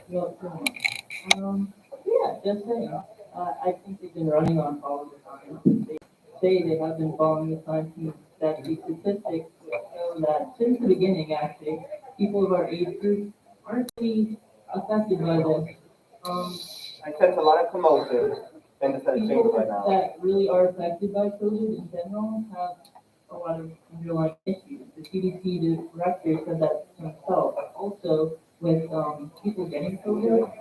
No, no. Yeah, just saying. I think they've been running on following the science. They say they have been following the science and that the statistics show that since the beginning, actually, people of our age group aren't really affected by this. Um, I sense a lot of commotion in the Senate chamber right People now. that really are affected by COVID in general have a lot of underlying issues. The CDC director said that himself. Also, with people getting COVID,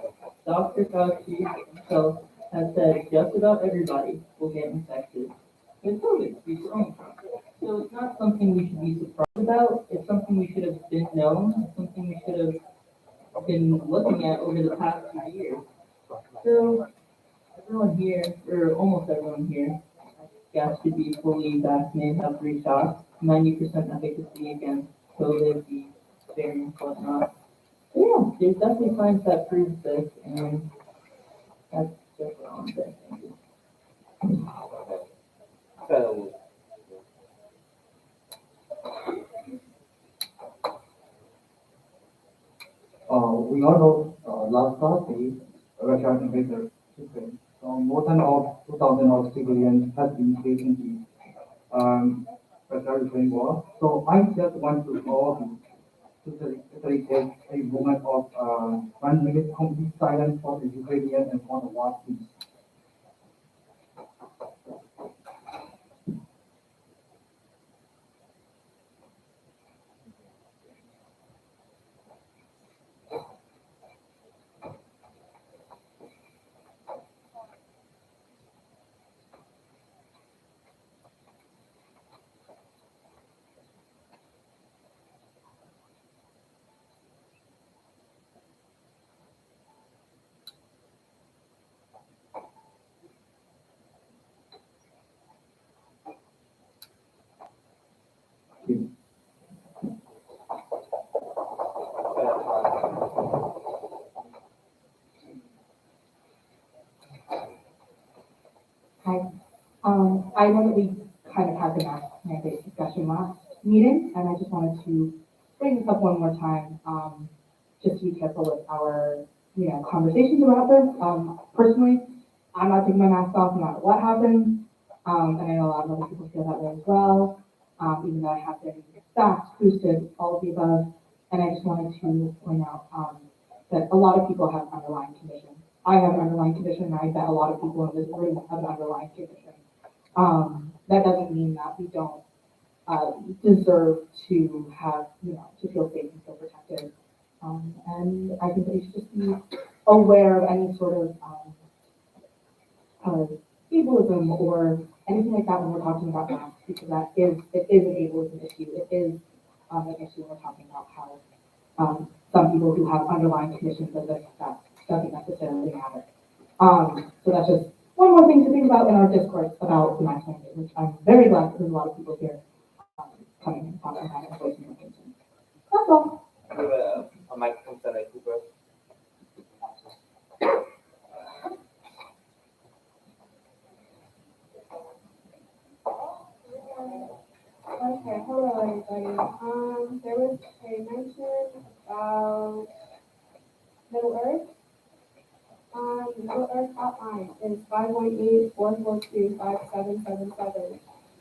Dr. Fauci himself has said just about everybody will get infected with COVID due to Omicron. So it's not something we should be surprised about. It's something we should have been known. It's something we should have been looking at over the past few years. So everyone here, or almost everyone here, guess should be fully vaccinated, have 3 shots, 90% efficacy against COVID, the variants, whatnot. So yeah, there's definitely science that proves this, and that's just what I want to say. Thank you. So, We all know last Thursday, Russia invaded Ukraine. So more than of 2,000 of civilians have been killed in the Russia-Ukraine war. So I just want to all of you to take a moment of 1 minute complete silence for the Ukrainian and for the war teams. Hi. I know that we kind of had the mask mandate discussion last meeting, and I just wanted to bring this up one more time, just to be careful with our, conversations about this. Personally, I'm not taking my mask off no matter what happens, and I know a lot of other people feel that way as well, even though I have been vaxxed, boosted, all of the above. And I just wanted to point out, that a lot of people have underlying conditions. I have an underlying condition, and I bet a lot of people in this room have an underlying condition. That doesn't mean that we don't deserve to have, to feel safe and feel protected. And I think that we should just be aware of any sort of ableism or anything like that when we're talking about masks, because it is an ableism issue. It is an issue when we're talking about how some people who have underlying conditions of this that doesn't necessarily matter. So that's just one more thing to think about in our discourse about the mask mandate, which I'm very glad that there's a lot of people here coming and talking about it and voicing their concerns. That's all. we have a microphone, Senator Cooper. Okay, hello everybody. There was a mention about Middle Earth. Middle Earth hotline is 518-442-5777.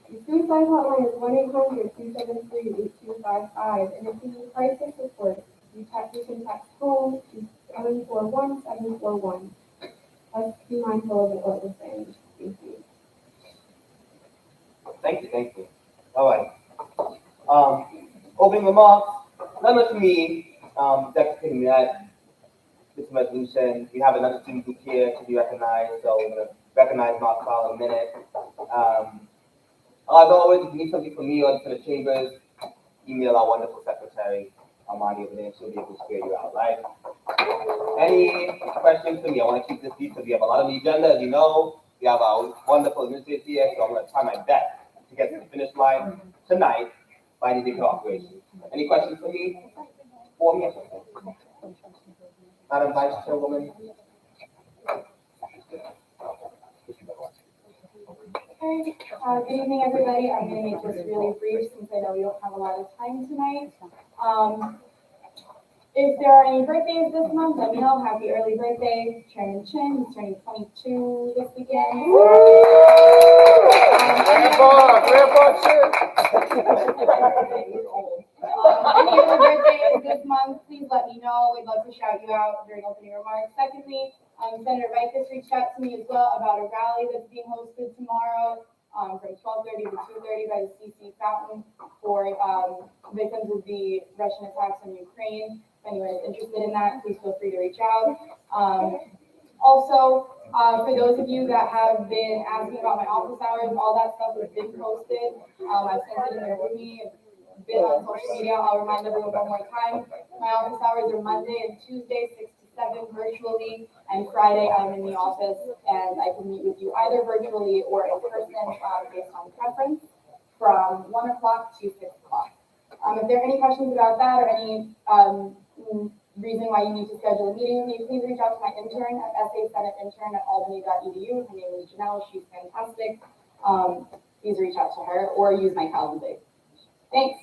The suicide hotline is 1-800-273-8255. And if you need crisis support, you can text home to 741-741. Let's be mindful of what we're saying. Thank you. Thank you. All right. Opening remarks. None of me, deprecating that this resolution. We have another student group here to be recognized, so we're going to recognize Mark Powell in a minute. As always, if you need something from me or to the chambers, email our wonderful secretary, Armani, over there, she'll be able to figure you out, right? Any questions for me? I want to keep this deep because we have a lot on the agenda. As you know, we have our wonderful administrators here, so I'm going to try my best to get to the finish line tonight by the cooperation. Any questions for me? For me? Madam Vice Chairwoman? Hi, good evening, everybody. I'm going to make this really brief since I know we don't have a lot of time tonight. If there are any birthdays this month, let me know. Happy early birthday, Chairman Chin. He's turning 22 this weekend. Any other birthdays this month, please let me know. We'd love to shout you out during opening remarks. Secondly, Senator Vikas reached out to me as well about a rally that's being hosted tomorrow from 12:30 to 2:30 by the CC Fountain for victims of the Russian attacks on Ukraine. If anyone is interested in that, please feel free to reach out. Also, for those of you that have been asking about my office hours, all that stuff has been posted. I've sent it in the group, been on social media. I'll remind everyone one more time. My office hours are Monday and Tuesday, 6 to 7 virtually, and Friday I'm in the office and I can meet with you either virtually or in person based on preference from 1 o'clock to 6 o'clock. If there are any questions about that or any reason why you need to schedule a meeting with me, please reach out to my intern at sasenateintern@albany.edu. Her name is Janelle. She's fantastic. Please reach out to her or use my calendar. Thanks.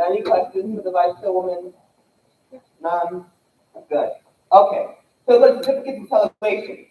Any questions for the Vice Chairwoman? None? Good. Okay. So the certificates and celebrations.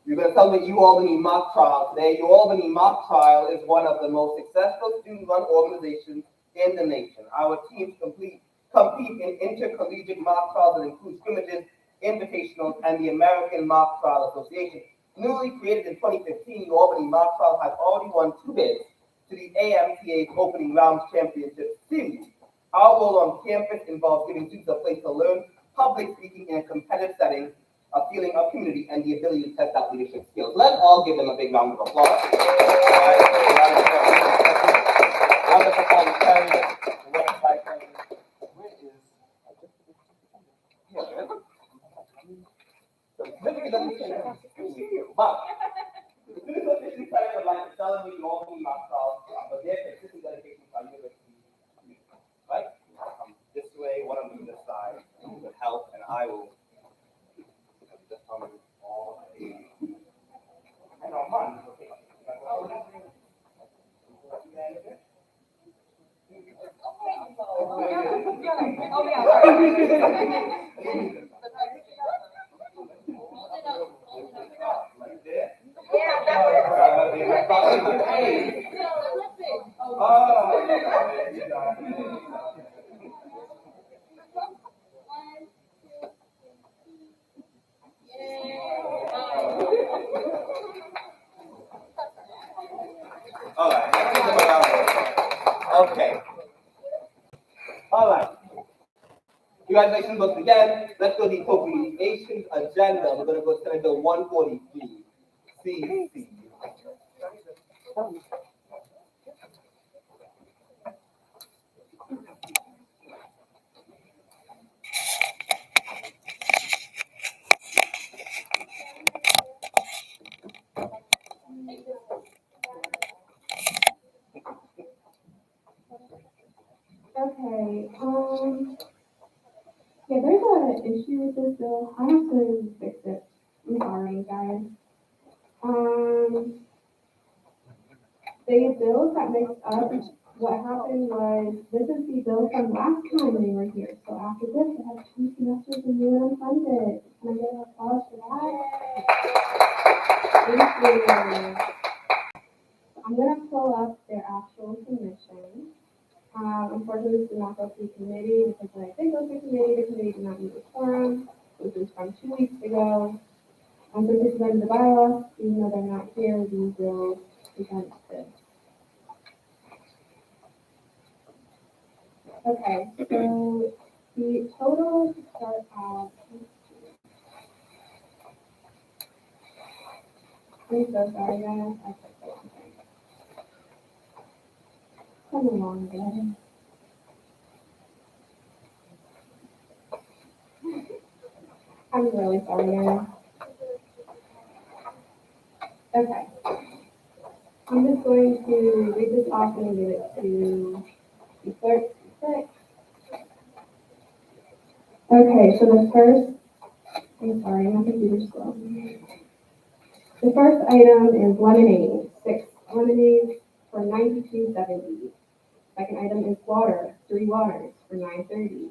We're going to celebrate UAlbany mock trial today. UAlbany mock trial is one of the most successful student-run organizations in the nation. Our teams compete in intercollegiate mock trials that include scrimmages, invitationals, and the American Mock Trial Association. Newly created in 2015, UAlbany mock trial has already won 2 bids to the AMTA's Opening Rounds Championship Series. Our role on campus involves giving students a place to learn public speaking in a competitive setting, a feeling of community, and the ability to test out leadership skills. Let's all give them a big round of applause. Wonderful parliamentarian. But the students officially credit would like to celebrate UAlbany mock trial for their consistent dedication to our university. Right? Come this way, one of them this side, with help, and I will. I know, man. All right. Okay. All right. Congratulations once again. Let's go to the appropriations agenda. We're going to go to Senate Bill 143. CC. Okay, yeah, there's an issue with this bill. I have to fix it. I'm sorry, guys. The bills got mixed up. What happened was, this is the bill from last time they were here. So after this, I have 2 semesters of new and unfunded. Can I get an applause for that? Thank you. I'm gonna pull up their actual submission. Unfortunately, this did not go through committee because when I did go through committee, the committee did not meet the quorum. This is from 2 weeks ago. So this is under the bylaws, even though they're not here, we will present this. Okay, so the total to start out. I'm so sorry, guys. I took the wrong thing. Come along, guys. I'm really sorry, guys. Okay. I'm just going to read this off and give it to the clerk. Okay, so the first, I'm sorry, my computer's slow. The first item is lemonade, 6 lemonades. for $92.70. Second item is water, 3 waters for $9.30.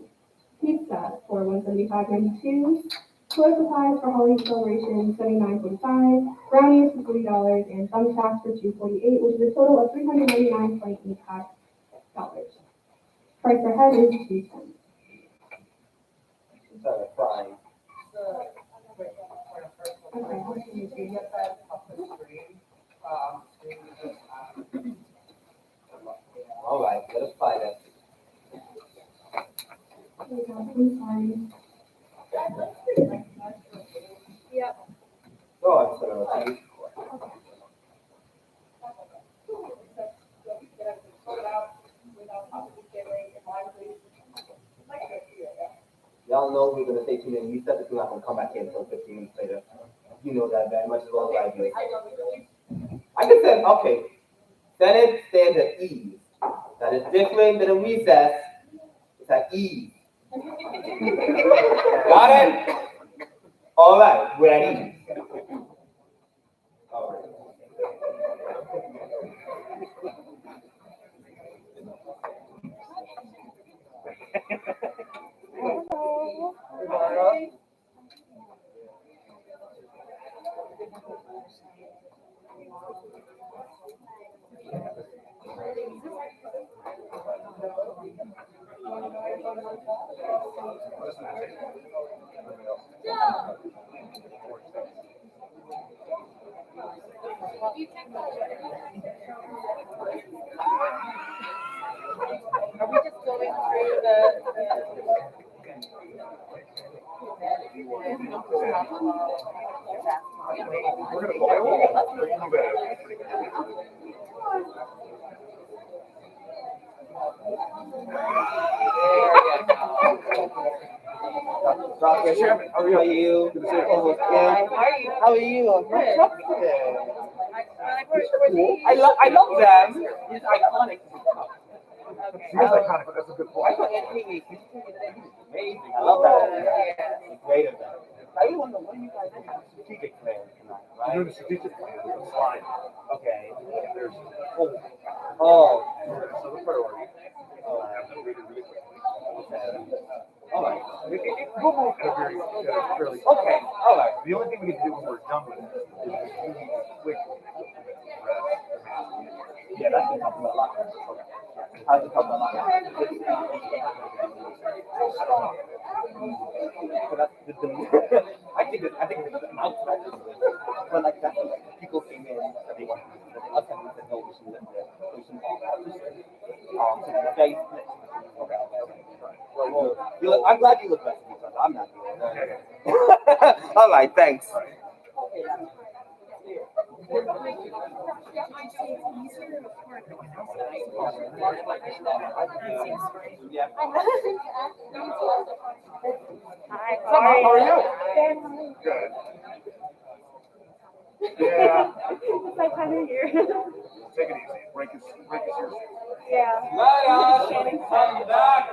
Pizza for $175.92. Toy supplies for holiday celebration, $79.45. Brownies for $40 and thumbtacks for $2.48, which is a total of $399.85. Price per head is $2.10. Sorry, fine. All right, let us find it. I'm sorry. Go on, sir. Y'all know we're gonna take 2 minutes recess, if we're not gonna come back in until 15 minutes later. You know that very much as well as I do. I can say, okay, Senate stands at ease. That is different than a recess. It's at ease. Got it? All right, we're at ease. All right. Are we just going through the? Dr. Sherman, how are you? Good to see you. How are you? I love them. It's iconic. She is iconic, but that's a good point. Amazing. I love that. It's great of them. I really wonder, what are you guys doing? Strategic plan tonight, We're right? doing a strategic plan with a slide. Okay. There's Oh. so the priority. Oh. All right. We'll move at a very fairly. Okay. All right. The only thing we need to do when we're done with it is really quickly. Yeah, that's the talking about a lot. How's it talking about a lot? So that's I think it's an outside. But like that's like people came in that they wanted that they us and we said no, we should live there. We should all have this. So the guy you look, I'm glad you look better because I'm not doing all right, thanks. Yeah. Hi, How are you? Good. Yeah. It's my time of year. Take it easy. Break is here. Yeah. Come back.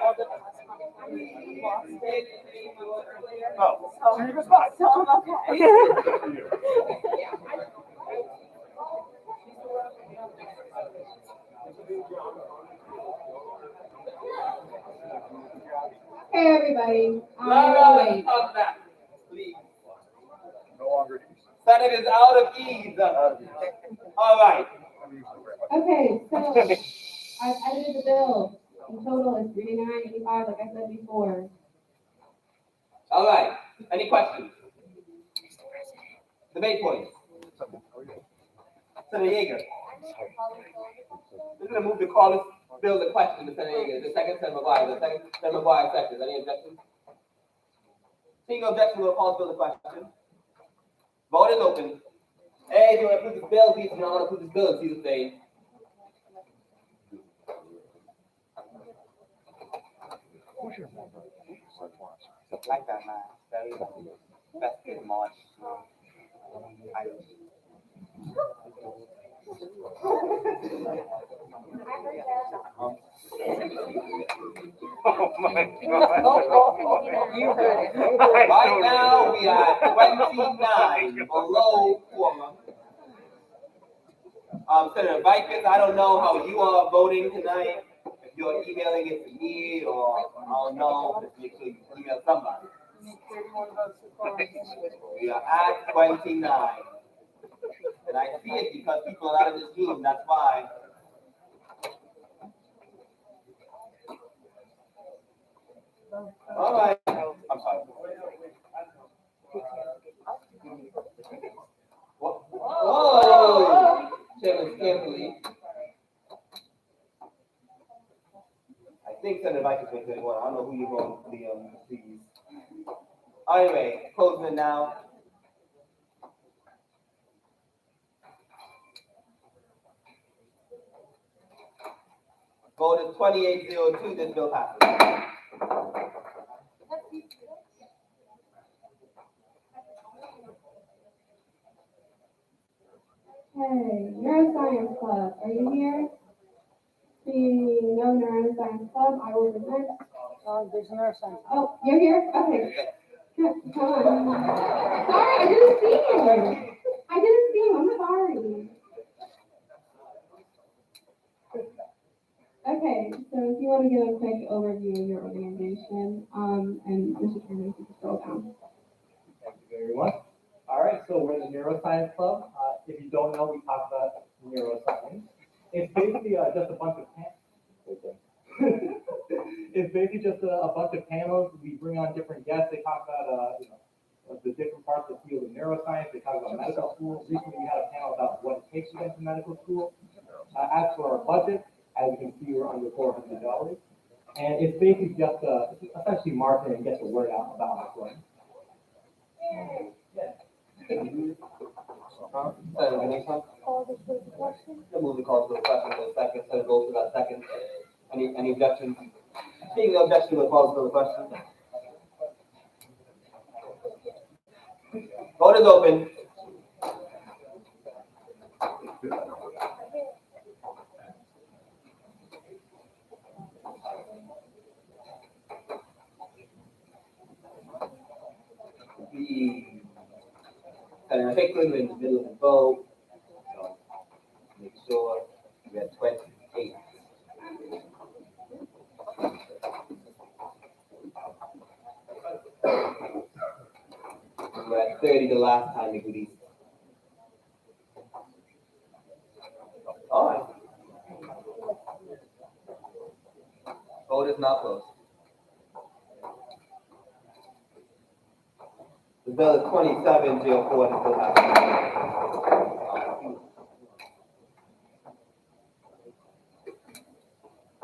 Oh, so you're just fine. So I'm okay. Hey, everybody. Come back, please. No longer easy. Senate is out of ease. All right. Okay, so I've edited the bill. In total, it's $399.85, like I said before. All right. Any questions? Debate points. Senator Yeager. We're going to move to call this bill the question to Senator Yeager. The second, Senator McGuire. The second, Senator McGuire seconds. Any objections? Seeing no objection, we'll call this bill the question. Vote is open. Hey, do you want to approve this bill? Please do not want to approve this bill. See the same. Like that, man. Very festive March. Oh my God. You heard it. Right now, we are 29 below quorum. Senator Vikings, I don't know how you are voting tonight. If you're emailing it to me or I don't know, just make sure you email somebody. We are at 29. And I see it because people are not in this room, that's why. All right, I'm sorry. Whoa! Chairman carefully. I think Senator Vikings went 31. I don't know who you're going to please. Anyway, closing it now. Vote is 2802, this bill passes. Hey, Neuroscience Club, are you here? Seeing no Neuroscience Club, I will present. There's a neuroscience. Oh, you're here? Okay. Come on. Sorry, I didn't see you. I didn't see you, I'm sorry. Okay, so if you want to give a quick overview of your organization, and Mr. Chairman, if you could scroll down. Thank you very much. All right, so we're the Neuroscience Club. If you don't know, we talk about neuroscience. It's basically just a bunch of it's basically just a bunch of panels. We bring on different guests. They talk about the different parts of the field of neuroscience. They talk about medical school. Recently, we had a panel about what it takes to get into medical school. As for our budget, as you can see, we're under $400, and it's basically just essentially marketing and get the word out about our club. Senator Ganesan? The move the call to the question in a second, Senator Gold, got second. Any objections? Speaking of objection, we'll call to the question. Vote is open. Senator Hickley, we're in the middle of the vote. So make sure we have 28. We were at 30 the last time we did these. All right. Vote is now closed. The bill is 2704, the bill has.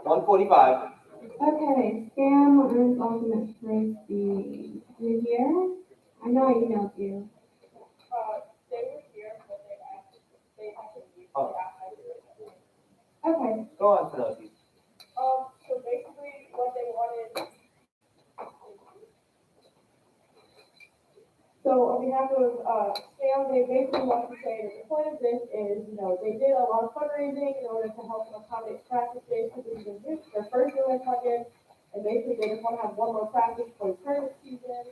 145. Okay, scam earns ultimate frisbee. You're here? I know I emailed you. They were here, but they actually, Oh. Okay, Go on, Senator. so basically what they wanted. So on behalf of, SAM, they basically want to say that the point of this is, they did a lot of fundraising in order to help them accommodate practice days, because this is their first year in project, and basically they just want to have one more practice for the tournament season,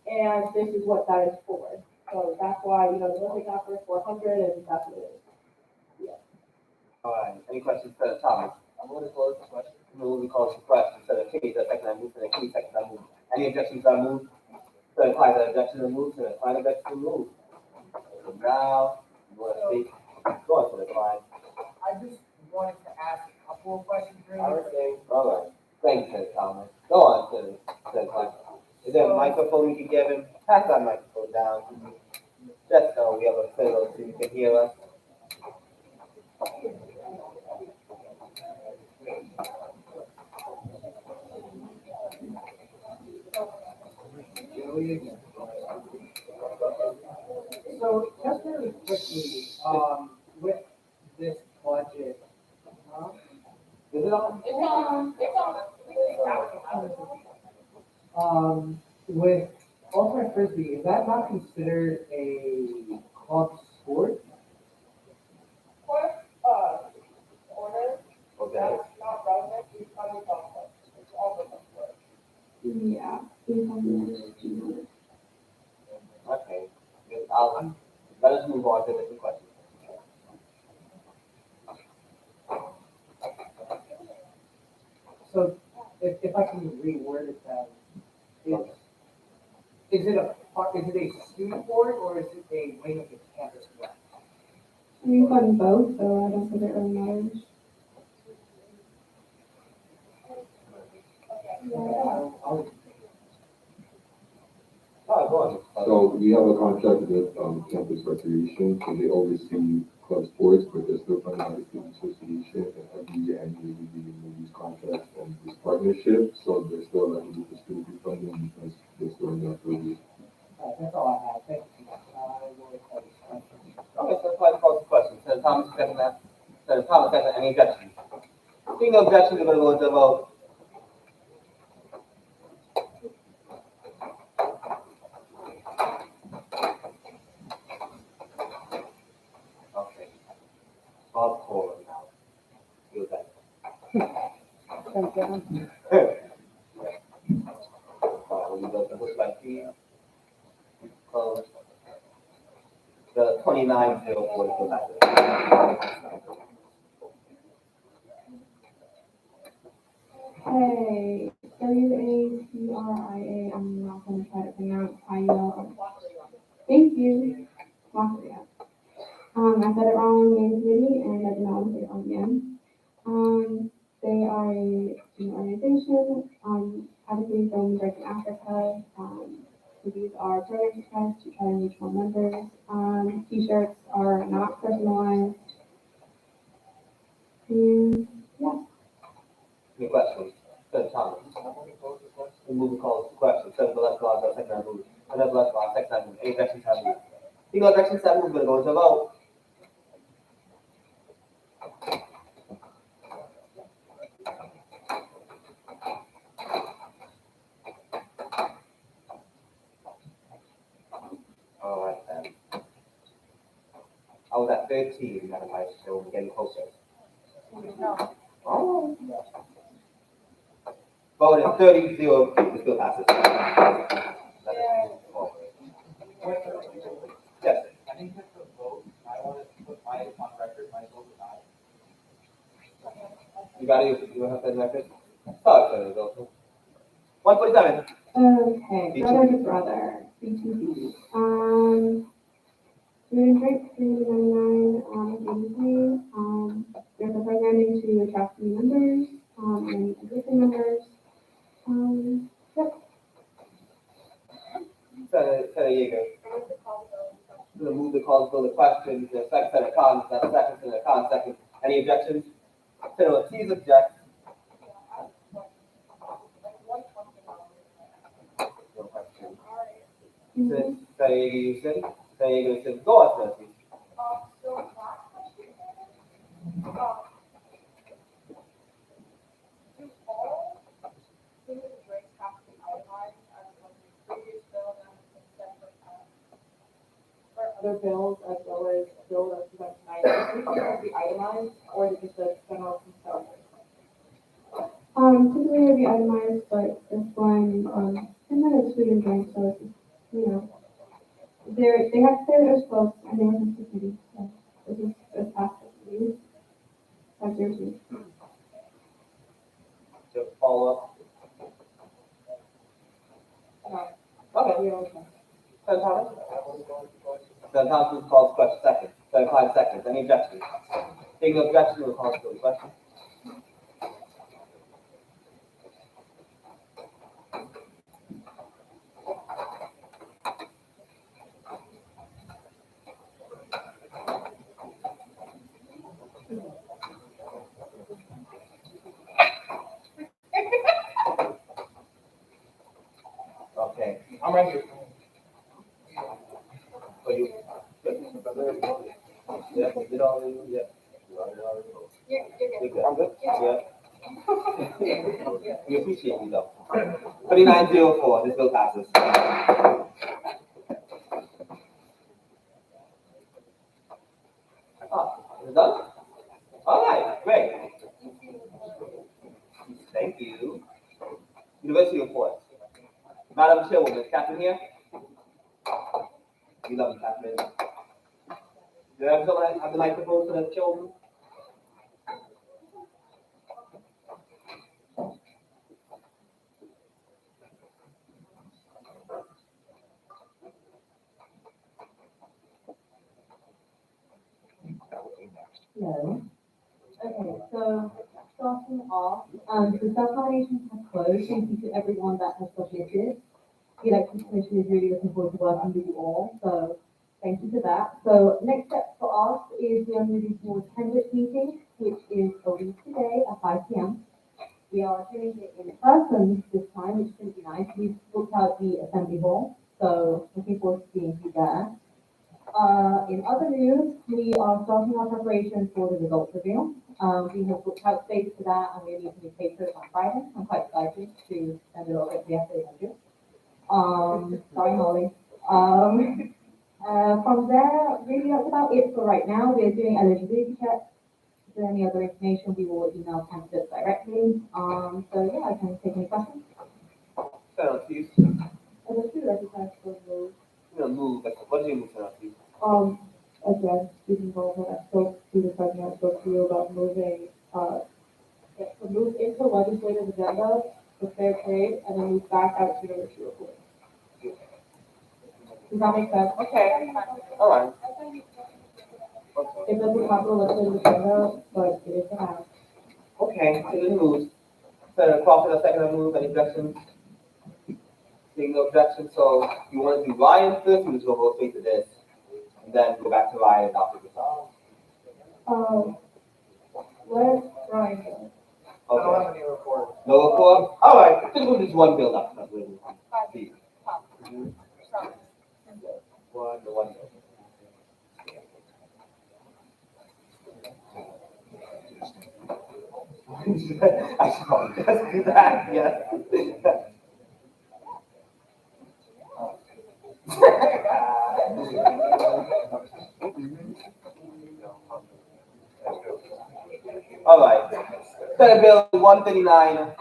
and this is what that is for. So that's why, the Olympic offers 400, and that's what it is. All right, any questions, Senator Thomas? I'm going to close the question. Move the call to question. Senator Kinney, second, I move. Senator Kinney, second, I move. Any objections, I move. Senator Klein, objection to move. Senator Klein, objection to move. So now, you want to speak? Go on, Senator Klein. I just wanted to ask a couple of questions, really. All right. Thank you, Senator Thomas. Go on, Senator Klein. Is there a microphone you can give him? Pass that microphone down. Just so we have a fiddle so you can hear us. So just really quickly, with this budget, Is it on? with ultimate frisbee, is that not considered a club sport? Okay. yeah, 300. Okay. Let us move on to the next question. if I can reword it, is it a student board or is it a wing of the campus board? We've done both, so I don't think it really matters. I'll- Oh, go on. So we have a contract with Campus Recreation, so they oversee club sports, but they're still funded by the student association. And every year annually, we renew these contracts and this partnership, so they're still eligible for student funding because they're still in their third year. That's all I have, thank you. I will call this question. Okay, so let's call the question. Senator Thomas, second that. Senator Thomas, second. Any objections? Seeing no objections, we're gonna go into a vote. Okay. Bob Coleman now. Feel that. We go to the slide, please. Close. The 2904 is go back. Okay, WACRIA, I'm not gonna try to pronounce, I know. Thank you. Wacria. I said it wrong in committee and I did not want to say it wrong again. They are a student organization, advocating for women's rights in Africa. So these are program requests to try to reach more members. T-shirts are not personalized. And yeah. Any questions? Senator Thomas. We move the call to question. Senator Valesco, second I move. Senator Valesco, second I move. Any objections, have moved. Seeing no objections, have moved. We're gonna go into a vote. All right, then. I was at 13, Madam Vice Chair, we're getting closer. Oh. Voting 30-0, this bill passes. Yes, I think that's a vote, I want to put my, on record, my vote is aye. you got it, you have that record? Oh, Senator Wilson. 147. Okay, brother to brother, B2B. Food and drink, $399, there's a programming to attract new members, and existing members. Yep. Senator Yeager. We'll move the call to the question, the second Senator Khan, second Senator Khan, second. Any objections? Senator Ortiz objects. No question. Senator Yeager, you said? Senator Yeager, you said, go on, Senator Ortiz. For other bills as well as a bill that's about tonight, be itemized or is it just a general consent? Typically it would be itemized, but this one, and then it's food and drink, so it's, you know, they have their close and they were in the city, so this is just past the that's yours. To follow up. Okay. Senator Thomas? Senator Thomas will call the question second. 35 seconds. Any objections? Seeing no objection, we'll call the question. Okay. I'm right here. So you. Yeah, you did all, yeah. You're good. I'm good? Yeah. We appreciate you though. 3904, this bill passes. Is it done? All right, great. Thank you. University reports. Madam Chairwoman, is Catherine here? We love you, Catherine. Do you have someone have the microphone for the Chairwoman? Hello. Okay, so starting off, the self-nominations have closed. Thank you to everyone that has submitted. The election commission is really looking forward to working with you all, so thank you for that. So next step for us is we are moving towards candidate meeting, which is a week today at 5 p.m. We are doing it in person this time, which is going to be nice. We've booked out the assembly hall, so looking forward to seeing you there. In other news, we are starting our preparations for the results reveal. We have booked out space for that, and we're meeting with papers on Friday. I'm quite excited to send it over to the essay budget. Sorry, Molly. From there, really that's about it for right now. We're doing eligibility checks. If there's any other information, we will email candidates directly. So yeah, I can take any questions. Senator, please. And the two representatives will Move, what do you move, Senator, please? again, speaking involvement, I spoke to the president, I spoke to you about moving, to move into legislative agenda for fair trade and then move back out to the issue report. Does that make sense? Okay, all right. It doesn't have the legislative agenda, but it is an act. Okay, so the moves. Senator Crawford, a second move, any objections? Seeing no objections, so you want to do Ryan first, you just go straight to this, and then go back to Ryan after this. Let's try it. I don't Okay, have any report. no report? All right, just go to this one build up. That's what we see. One build. I should just do that, yes. All right, Senate Bill 139,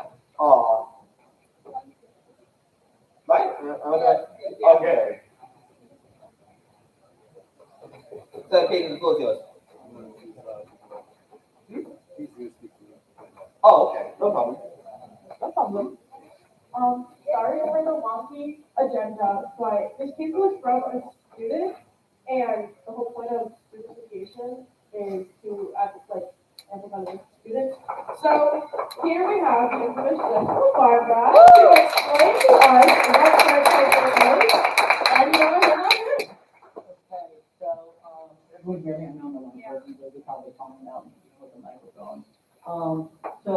right? Okay. Senate Page, the floor is yours. Oh, okay, no problem. No problem. Sorry for the wonky agenda, but this case was from a student, and the whole point of certification is to empathize students. So here we have the information from Barbara to explain to us what certification is, and you want to hear about it? Okay, so, everyone hear me? I'm not the one person, so they probably calling out with the microphone. So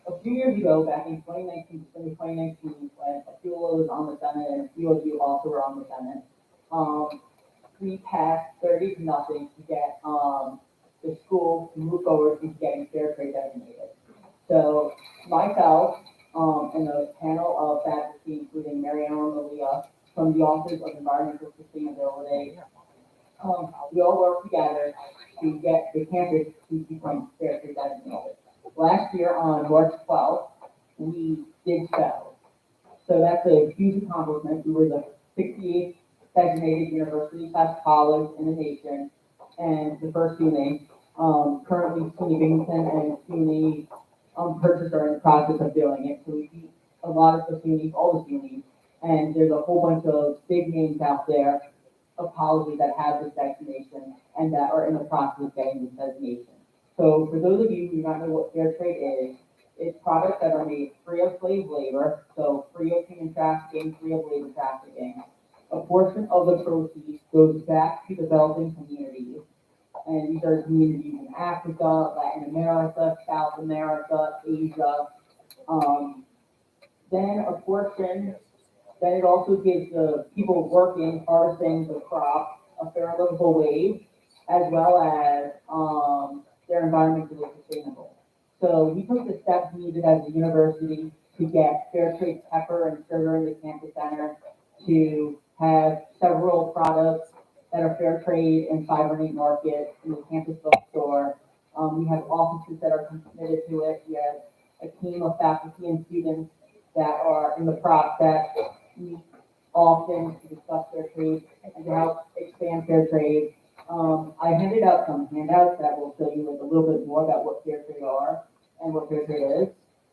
a few years ago, back in 2019, when Fuel was on the Senate and a few of you also were on the Senate, we passed 30 to nothing to get, the school to move forward into getting fair trade designated. So myself, and a panel of faculty, including Mary Ellen Malia from the Office of Environmental Sustainability, we all work together to get the campus to become fair trade designated. Last year on March 12th, we did so. So that's a huge accomplishment. We were the 68th designated university/college in the nation, and the first CUNY. Currently, SUNY Binghamton and SUNY Purchase are in the process of doing it. So we beat a lot of the SUNYs, all the SUNYs, and there's a whole bunch of big names out there of colleges that have this designation and that are in the process of getting this designation. So for those of you who do not know what fair trade is, it's products that are made free of slave labor, so free of human trafficking, free of labor trafficking. A portion of the proceeds goes back to developing communities. And these are communities in Africa, Latin America, South America, Asia. Then a portion, then it also gives the people working, harvesting the crop, a fair livable wage, as well as they're environmentally sustainable. So we took the steps needed as a university to get fair trade pepper and sugar in the campus center, to have several products that are fair trade in 518 Market, in the campus bookstore. We have offices that are committed to it. We have a team of faculty and students that are in the process. We often to discuss fair trade and to help expand fair trade. I handed out some handouts that will show you like a little bit more about what fair trade are and what fair trade is.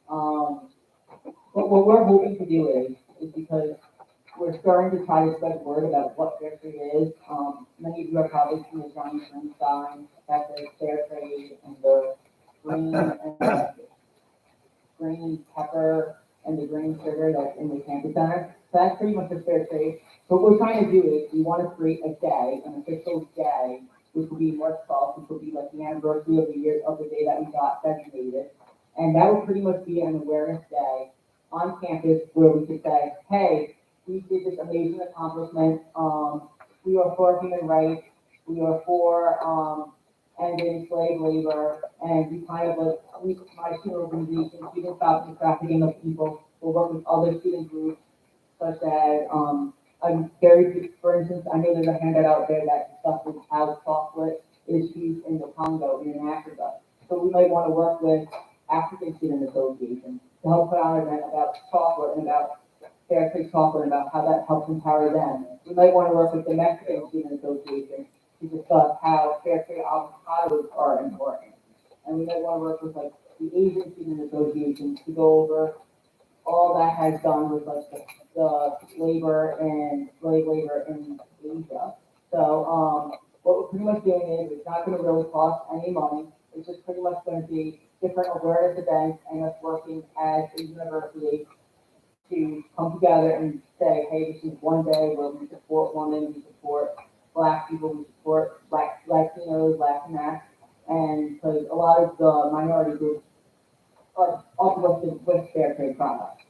But what we're hoping to do is because we're starting to try to spread word about what Fair Trade is. Many of you are probably seen the Johnny Green sign that says Fair Trade and the green and green pepper and the green sugar that's in the campus center. So that's pretty much the Fair Trade. So what we're trying to do is we want to create a day, an official day, which will be March 12th, which will be like the anniversary of the year of the day that we got designated. And that will pretty much be an awareness day on campus where we could say, hey, we did this amazing accomplishment. We are for human rights. We are for ending slave labor. And we kind of like, my student organization, Student Stop the Trafficking of People, will work with other student groups, such as, I'm very, for instance, I know there's a handout out there that discusses how chocolate is used in the Congo and in Africa. So we might want to work with African Student Association to help put on an event about chocolate and about Fair Trade chocolate and about how that helps empower them. We might want to work with the Mexican Student Association to discuss how Fair Trade avocados are important. And we might want to work with like the Asian Student Association to go over all that has done with like the labor and slave labor in Asia. So what we're pretty much doing is it's not going to really cost any money. It's just pretty much going to be different awareness events and us working as a university to come together and say, hey, this is one day where we support women, we support Black people, we support Latinos, Latinx, and because a lot of the minority groups are uplifted with Fair Trade products.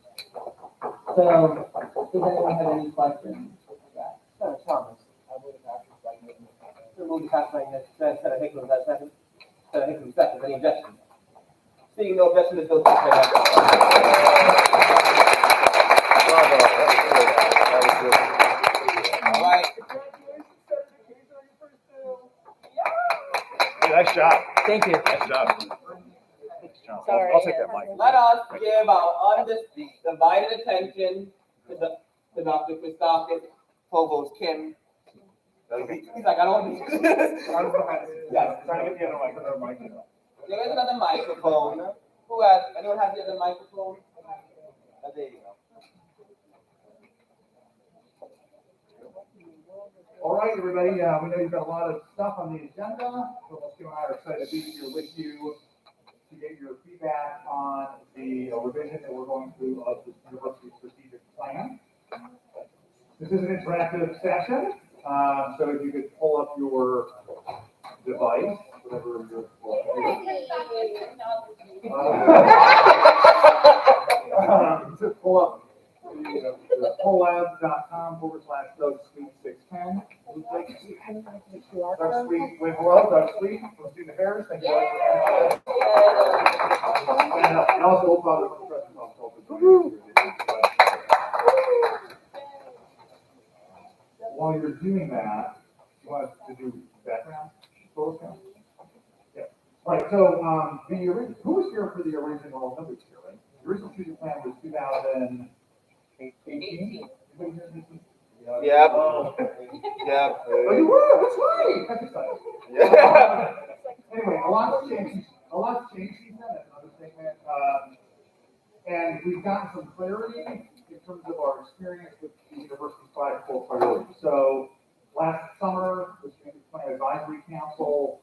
So, does anyone have any questions? Thomas, I would have asked you by name. Remove the pass by name, Senator Hickman, that second. Senator Hickman, second. Any objections? Seeing no objection, the bill takes care All right. Hey, nice job. Thank you. Nice job. Sorry. I'll take that mic. Let us give our undivided attention to Dr. Christopher Provost Kim. He's like, I don't want to do this. Yeah, trying to get the other mic. There is another microphone. Anyone has the other microphone? Oh, there you go. All right, everybody, we know you've got a lot of stuff on the agenda, so let's go. I are excited to be here with you to get your feedback on the revision that we're going through of the university's strategic plan. This is an interactive session, so if you could pull up your device, whatever your just pull up the pollab.com/Doug-Sweet610. Doug Sweet, wait, hello, Doug Sweet from Student Affairs. Thank you. And also Old Father from the President's Office. While you're doing that, you want us to do background? Yeah. All right, so who was here for the original, nobody's here, right? The original strategic plan was 2018? Yep. Oh, Yep. you were, that's right. That's exciting. Yeah. Anyway, a lot's changed since then, that's another statement. And we've gotten some clarity in terms of our experience with the university's 5 core priorities. So last summer, the Strategic Plan Advisory Council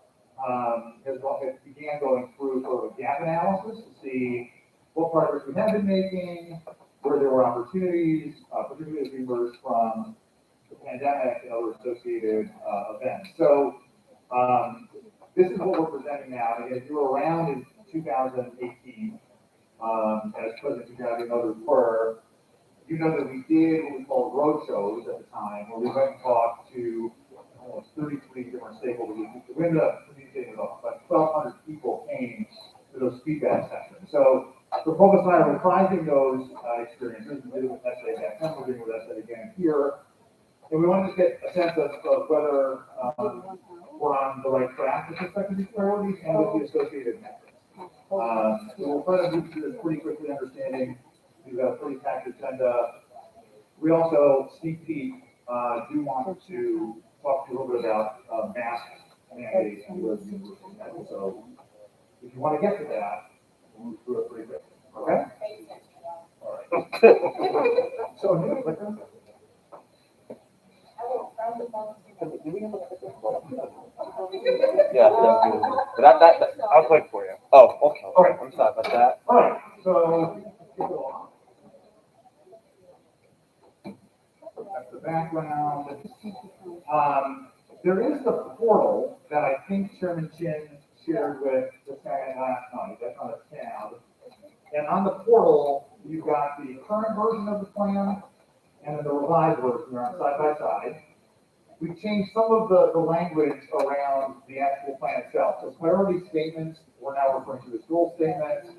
began going through sort of a gap analysis to see what progress we have been making, where there were opportunities, particularly as we emerged from the pandemic and other associated events. So this is what we're presenting now. And if you were around in 2018, as President Kagame and others were, you know that we did what we called roadshows at the time, where we went and talked to almost 33 different stakeholders. We ended up communicating with about 1,200 people came to those feedback sessions. So the focus and I are reprising those experiences. We did it with SA back then, we're doing it with SA again here. And we wanted to get a sense of whether we're on the right track with respect to these priorities and with the associated metrics. We'll try to move through this pretty quickly, understanding we've got a pretty packed agenda. We also, sneak peek, do want to talk to you a little bit about mask mandates and where the university is headed. So if you want to get to that, we'll move through it pretty quickly. Okay? All right. So, Yeah, thank you. But that, I'll click for you. oh, okay, I'm sorry about that. All right, so that's the background. There is the portal that I think Chairman Chin shared with the Senate last night. That's on a tab. And on the portal, you've got the current version of the plan and then the revised version. They're on side by side. We've changed some of the language around the actual plan itself. So priority statements, we're now referring to as goal statements.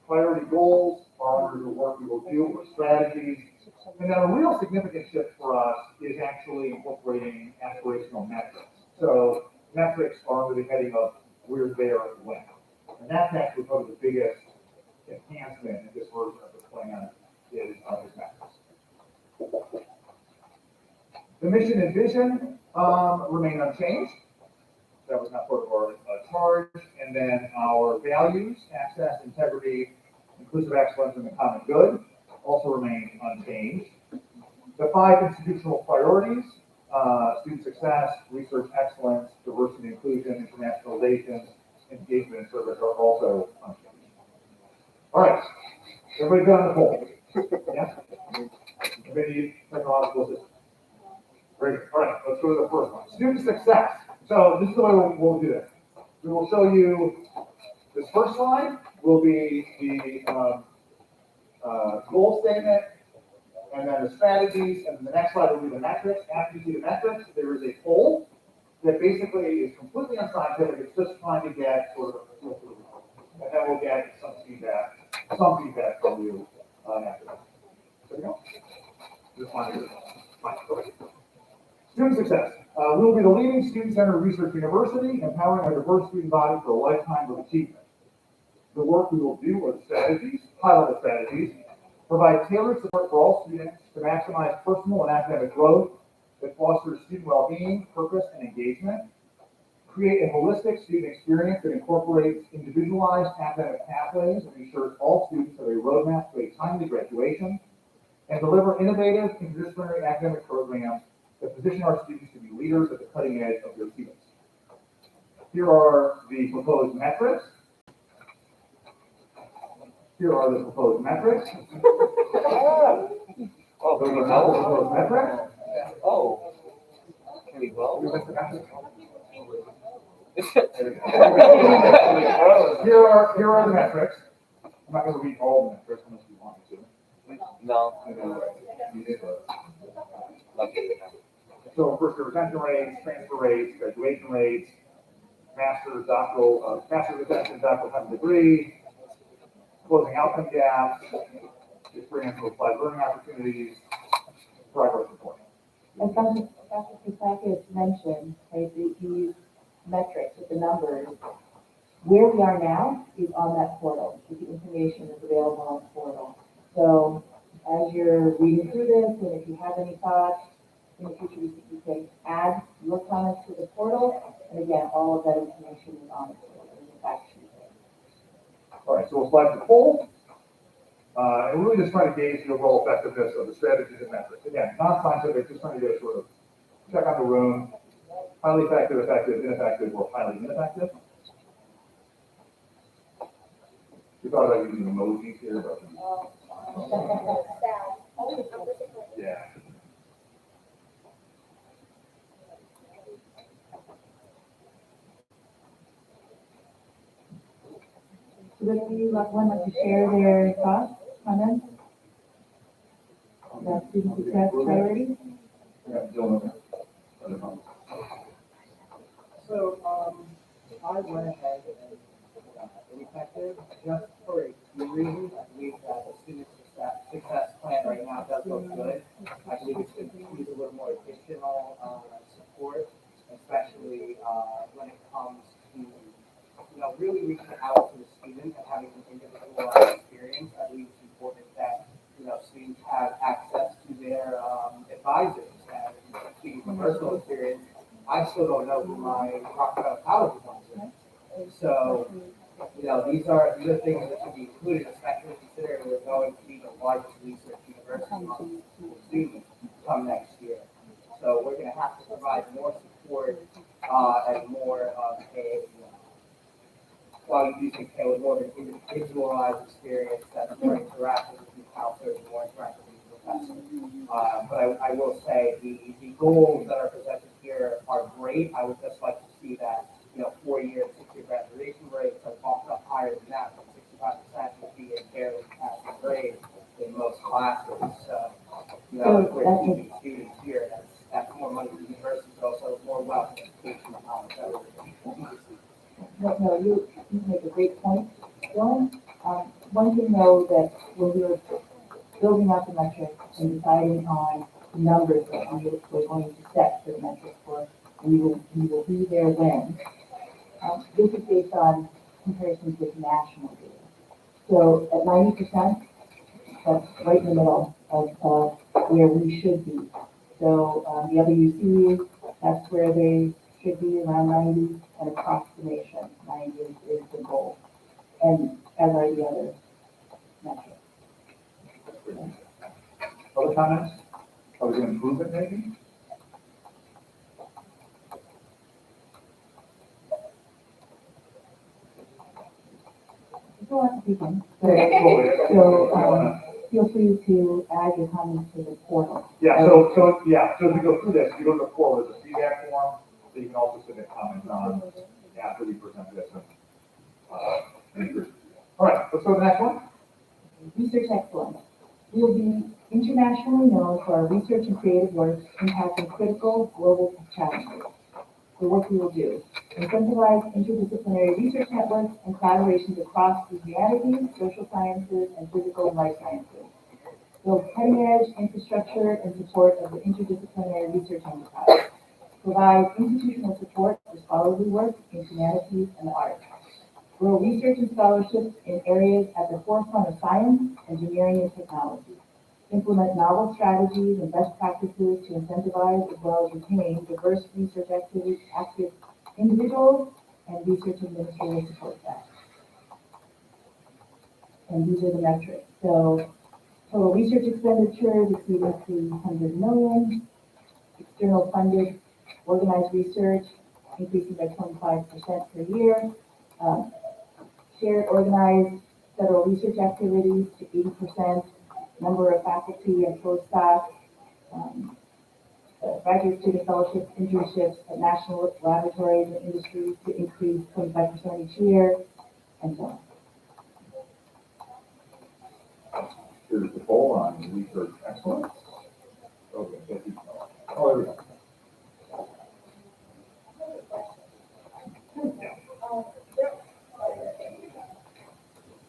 Priority goals are under the work we will do, or strategies. And then a real significant shift for us is actually incorporating aspirational metrics. So metrics are under the heading of we're there when. And that's actually probably the biggest enhancement in this version of the plan is metrics. The mission and vision remain unchanged. That was not part of our charge. And then our values, access, integrity, inclusive excellence, and the common good also remain unchanged. The 5 institutional priorities, student success, research excellence, diversity, inclusion, internationalization, engagement, and service are also unchanged. All right, everybody good on the poll? Yeah? Everybody technological assistance? Great. All right, let's go to the first one. Student success. So this is the way we'll do this. We will show you this first slide will be the goal statement, and then the strategies, and then the next slide will be the metrics. After you see the metrics, there is a poll that basically is completely unscientific. It's just trying to get sort of a feel for the result. And then we'll get some feedback from you after that. There we go. Just find it. Fine. Okay. Student success. We will be the leading student-centered research university, empowering a diverse student body for a lifetime of achievement. The work we will do are the strategies, high-level strategies, provide tailored support for all students to maximize personal and academic growth that fosters student well-being, purpose, and engagement, create a holistic student experience that incorporates individualized academic pathways and ensures all students have a roadmap to a timely graduation, and deliver innovative interdisciplinary academic programs that position our students to be leaders at the cutting edge of their fields. Here are the proposed metrics. Here are the proposed metrics. Oh, Those can we are the vote? proposed metrics. Oh, can we vote? Here are the metrics. I'm not going to read all the metrics unless you want me to. No. So first, the retention rates, transfer rates, graduation rates, master's retention, doctoral time degree, closing outcome gaps, experiential applied learning opportunities, progress reporting. As Dr. Kasakis mentioned, right, these metrics with the numbers, where we are now is on that portal. The information is available on the portal. So as you're reading through this, and if you have any thoughts, in the future, you can add your comments to the portal. And again, all of that information is on the portal in the fact sheet. All right, so we'll slide to the poll. And we're really just trying to gauge the overall effectiveness of the strategies and metrics. Again, not scientific, just trying to get a sort of check on the room, highly effective, effective, ineffective, or highly ineffective. We thought about using emojis here, but yeah. Would anyone like to share their thoughts, comments? About student success priorities? So, I went ahead and ineffective just for a few reasons. I believe that the student success plan right now does look good. I believe it should use a little more additional support, especially when it comes to really reaching out to the student and having an individualized experience. I believe it's important that students have access to their advisors. And speaking from personal experience, I still don't know who my Rockefeller College advisor is. So, these are things that should be included, especially considering we're going to be the largest research university among students come next year. So we're gonna have to provide more support, and more of a, while you can say with more of an individualized experience that's more interactive with the counselors and more interactive with the professors. But I will say the goals that are presented here are great. I would just like to see that, 4-year and 6-year graduation rates are bumped up higher than that, from 65% would be a fairly passing grade in most classes. So, with teaching students here, that's more money for the university, but also more wealth and education and knowledge. No, you make a great point, Dylan. One thing though, that when we were building out the metrics and deciding on the numbers that we're going to set for the metrics for, we will be there when, this is based on comparisons with national data. So at 90%, that's right in the middle of where we should be. So the WUC, that's where they should be, around 90, and across the nation, 90 is the goal. And as are the other metrics. Other comments? Are we gonna improve it maybe? There's a lot to begin. So, So feel free to add your comments to the portal. yeah, so as we go through this, if you go to the portal, there's a feedback form that you can also submit comments on after we present this. All right, let's go to the next one. Research excellence. We will be internationally known for our research and creative work impacting critical global challenges. The work we will do. Incentivize interdisciplinary research networks and collaborations across the humanities, social sciences, and physical and life sciences. Build cutting-edge infrastructure in support of the interdisciplinary research enterprise. Provide institutional support for scholarly work in humanities and the arts. Grow research and scholarships in areas at the forefront of science, engineering, and technology. Implement novel strategies and best practices to incentivize as well as retain diverse research active individuals and research administrative support staff. And these are the metrics. So total research expenditures exceeding 300 million. External funded organized research increasing by 25% per year. Shared organized federal research activities to 80%. Number of faculty and postdocs, graduate student fellowships, internships at national laboratories and industries to increase 25% each year, and so on. Here's the poll on research excellence. Okay, thank you. Oh, there we go.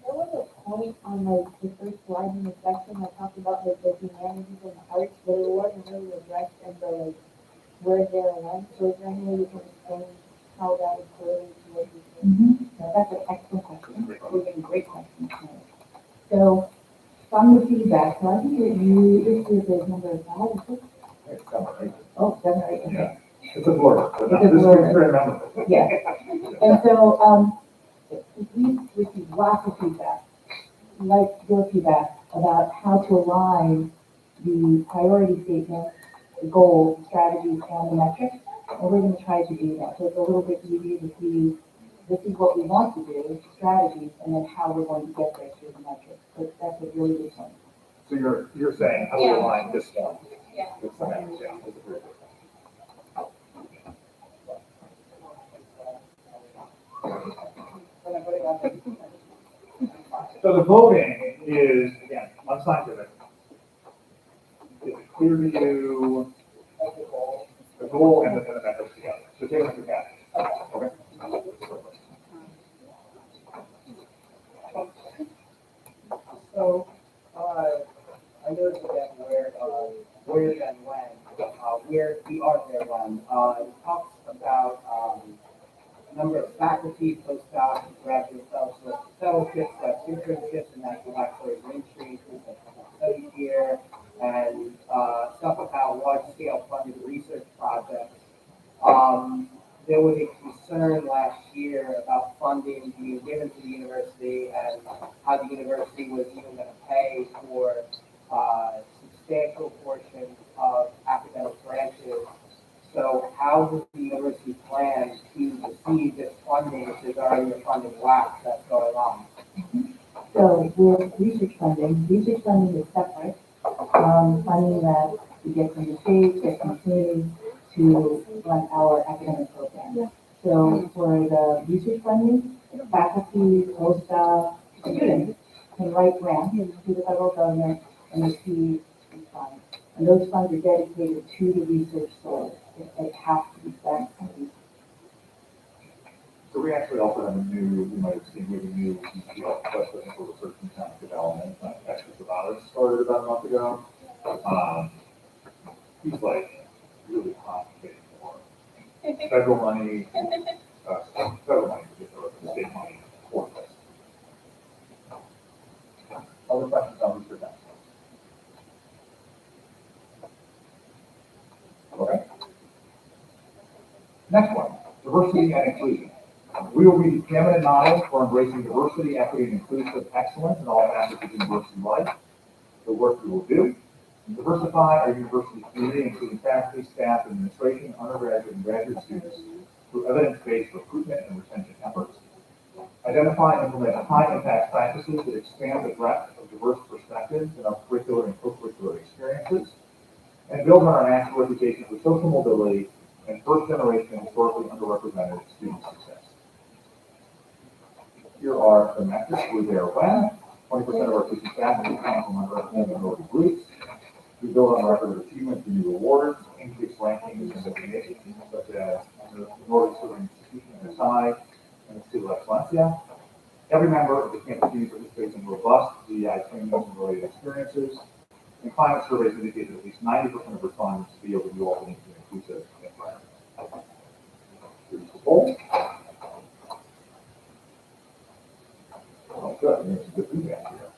There was a point on the first slide in the section that talked about the humanities and the arts, but it wasn't really addressed in the where there and when. So is there any way you can explain how that is correlated to what you're doing? So that's an excellent question. We're getting great questions tonight. So from the feedback, so I think that this is the number of five, It's coming, right? oh, 7 or 8, okay. Yeah. It's a blur. It's a This is blur. very memorable. Yeah. And so, we've received lots of feedback, like your feedback, about how to align the priority statement, the goals, strategies, and the metrics. And we're going to try to do that. So it's a little bit easier to see, this is what we want to do, strategies, and then how we're going to get there through the metrics. But that's a really good point. So you're saying how we Yeah. align this one? Yeah. With the next, yeah. That's a very good point. So the voting is, again, unscientific. Is it clear to you the goal and the metrics together? So take it to Kathy. Okay? So, I noticed again where and when, where we are there when, it talks about, number of faculty, postdocs, graduate fellowships, internships, and national laboratory entries, study here, and, stuff about large-scale funded research projects. There was a concern last year about funding being given to the university and how the university was even going to pay for substantial portions of academic branches with research funding is separate, funding that we get from the state, get from communities to run our academic program. So for the research funding, faculty, postdoc, students can write grants to the federal government and receive these funds. And those funds are dedicated to the research source. It has to be spent on research. So we actually also have a new, you might have seen, we have a new President for Research and Science Development, Extra Savalas started about a month ago. He's like really complicated for federal money, federal money, particularly state money for this. Other questions on research excellence? Okay. Next one, diversity and inclusion. We will be the preeminent model for embracing diversity, equity, and inclusive excellence in all facets of university life. The work we will do: diversify our university community, including faculty, staff, administration, undergraduate, and graduate students, through evidence-based recruitment and retention efforts. Identify and implement high-impact practices that expand the breadth of diverse perspectives in our curricular and co-curricular experiences, and build on our national reputation for social mobility and first-generation historically underrepresented student success. Here are the metrics we're there when. 20% of our teaching faculty come from underrepresented minority groups. We build on a record of achievement through new awards, increased rankings, and designations, such as the Minority Serving Institution MSI and the School of Excelencia. Every member of the campus team participates in robust DEI training and related experiences. And climate surveys indicate that at least 90% of respondents feel that you all need an inclusive environment. Here's the poll. Oh, good. There's some good feedback here.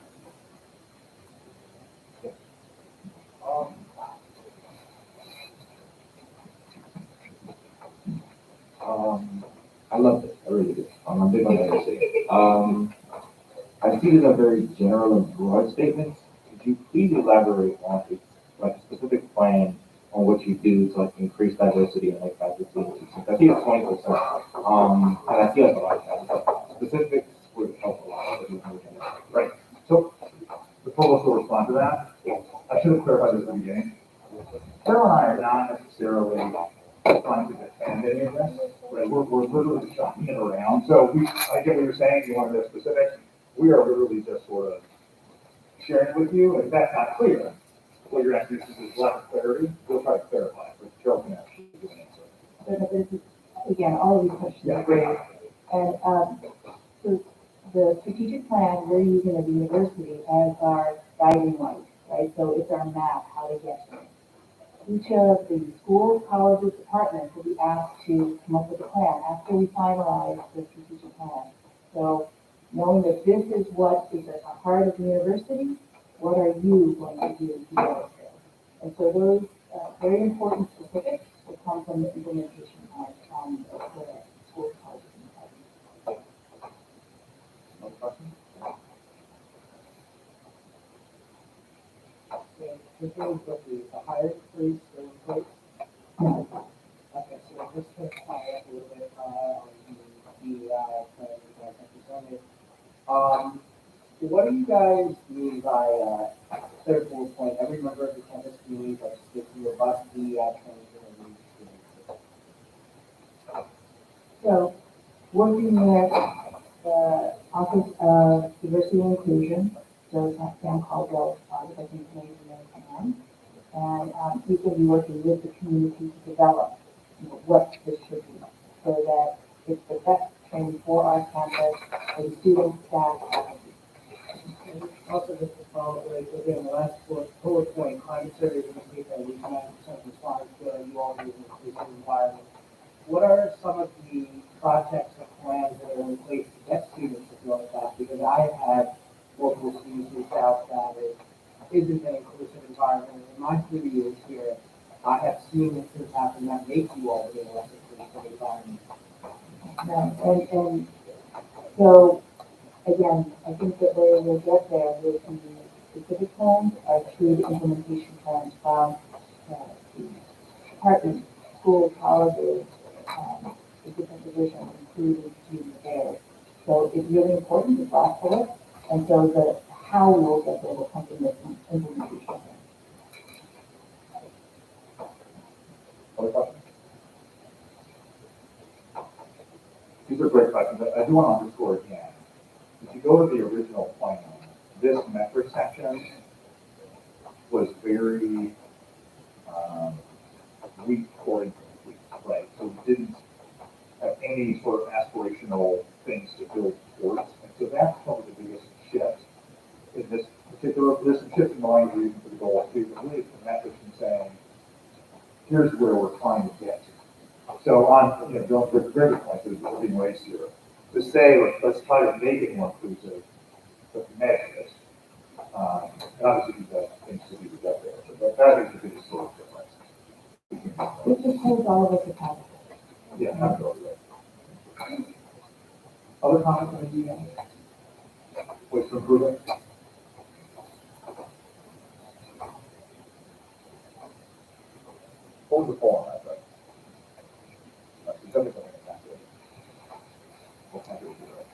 I love this. I really do. I'm big on diversity. I see it as a very general and broad statement. Could you please elaborate on a specific plan on what you do to increase diversity and faculty and teaching? I see it's 20%. And I see like a lot of that. Specifics would help a lot. Right. So the provost will respond to that. I should have clarified this at the beginning. Carol and I are not necessarily trying to defend any of this. Right? We're literally shopping it around. So I get what you're saying. You want to know specifics. We are literally just sort of sharing with you. And if that's not clear, what you're asking is lack of clarity. We'll try to clarify it. But Carol can actually give an answer. So this is, again, all of these questions are great. And so the strategic plan, we're using at the university as our guiding light, right? So it's our map, how to get there. Each of the schools, colleges, departments will be asked to come up with a plan after we finalize the strategic plan. So knowing that this is what is at the heart of the university, what are you going to do to get us there? And so those very important specifics will come from the implementation plan from the schools, colleges, and departments. Another question? This is the higher freeze still in place? No. Okay, so this can tie up a little bit on the DEI plan you guys have presented. What do you guys mean by third bullet point? Every member of the campus community participates in robust DEI training and leadership. So working with the Office of Diversity and Inclusion, so Sam Caldwell, the President of the and he's going to be working with the community to develop what this should be, so that it's the best training for our campus, for the students, staff, faculty. Also, just to follow, like, again, the last bullet point, climate surveys indicate that we 90% respond to you all in an inclusive environment. What are some of the projects or plans that are in place to get students to feel like that? Because I have had multiple students reach out that it isn't an inclusive environment. In my 3 years here, I have seen things happen that make you all feel like an inclusive environment. And so, again, I think that where we'll get there with the specific plans are through the implementation plans from the departments, schools, colleges, the different divisions, including student affairs. So it's really important to foster it. And so the how we will get there will come from this implementation. Other questions? These are great questions. I do want to underscore again, if you go to the original plan, this metric section was very, weak or incomplete, right? So we didn't have any sort of aspirational things to build towards. And so that's probably the biggest shift in this particular, this shift in the language reason for the goal too, but really the metrics and saying, here's where we're trying to get. So on, you know, don't put very points, there's being raised here. To say, let's try to make it more inclusive, but to measure it. And obviously these are things to be deducted, but that is the biggest sort of difference. This just holds all of us accountable. Yeah, absolutely. Other comments on the email? Ways to improve it? What was the poll on that, right? Something like that. What kind of issue, right?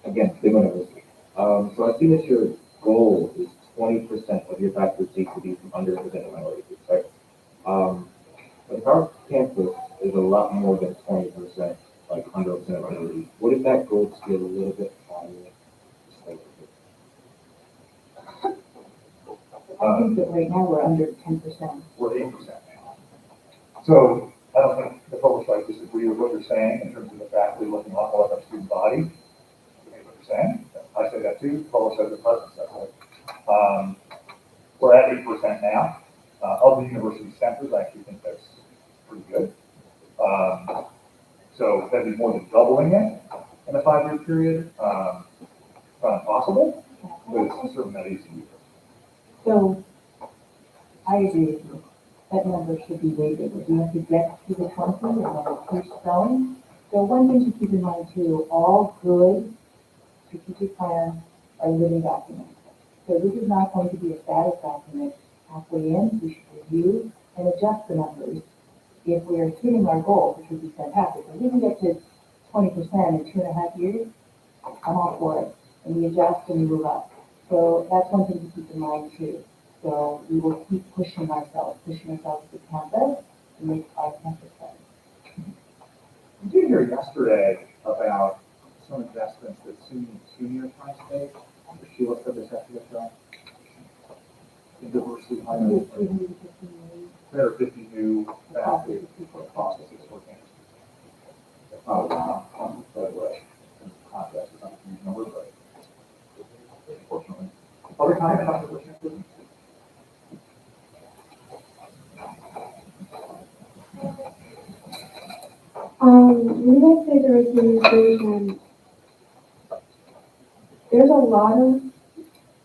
Again, big one of this. So I see that your goal is 20% of your faculty to be from underrepresented minority groups, right? But if our campus is a lot more than 20%, like underrepresented minority, what if that goal to get a little bit higher? I think that right now we're under 10%. We're 8% now. So I don't think the public might disagree with what you're saying in terms of the faculty looking a lot more like our student body. What you're saying, I say that too. Public says the president says it. We're at 8% now. Of the university centers, I actually think that's pretty good. So that'd be more than doubling it in a 5-year period. Not impossible, but it's certainly not easy either. So I agree with you. That number should be way bigger. We have to get to the 20 and then it keeps growing. So one thing to keep in mind too, all good strategic plans are living documents. So this is not going to be a static document. Halfway in, we should review and adjust the numbers. If we are hitting our goal, which would be fantastic, if we can get to 20% in 2.5 years, I'm all for it. And we adjust and we move up. So that's one thing to keep in mind too. So we will keep pushing ourselves to campus to make our campus better. We did hear yesterday about some investments that SUNY is trying to make. Sheila said this after the show. In diversity hiring. 350 new faculty processes for campus. Oh, wow. By the way, context is not a huge number, but unfortunately. Other comments on the campus? We like say diversity inclusion. There's a lot of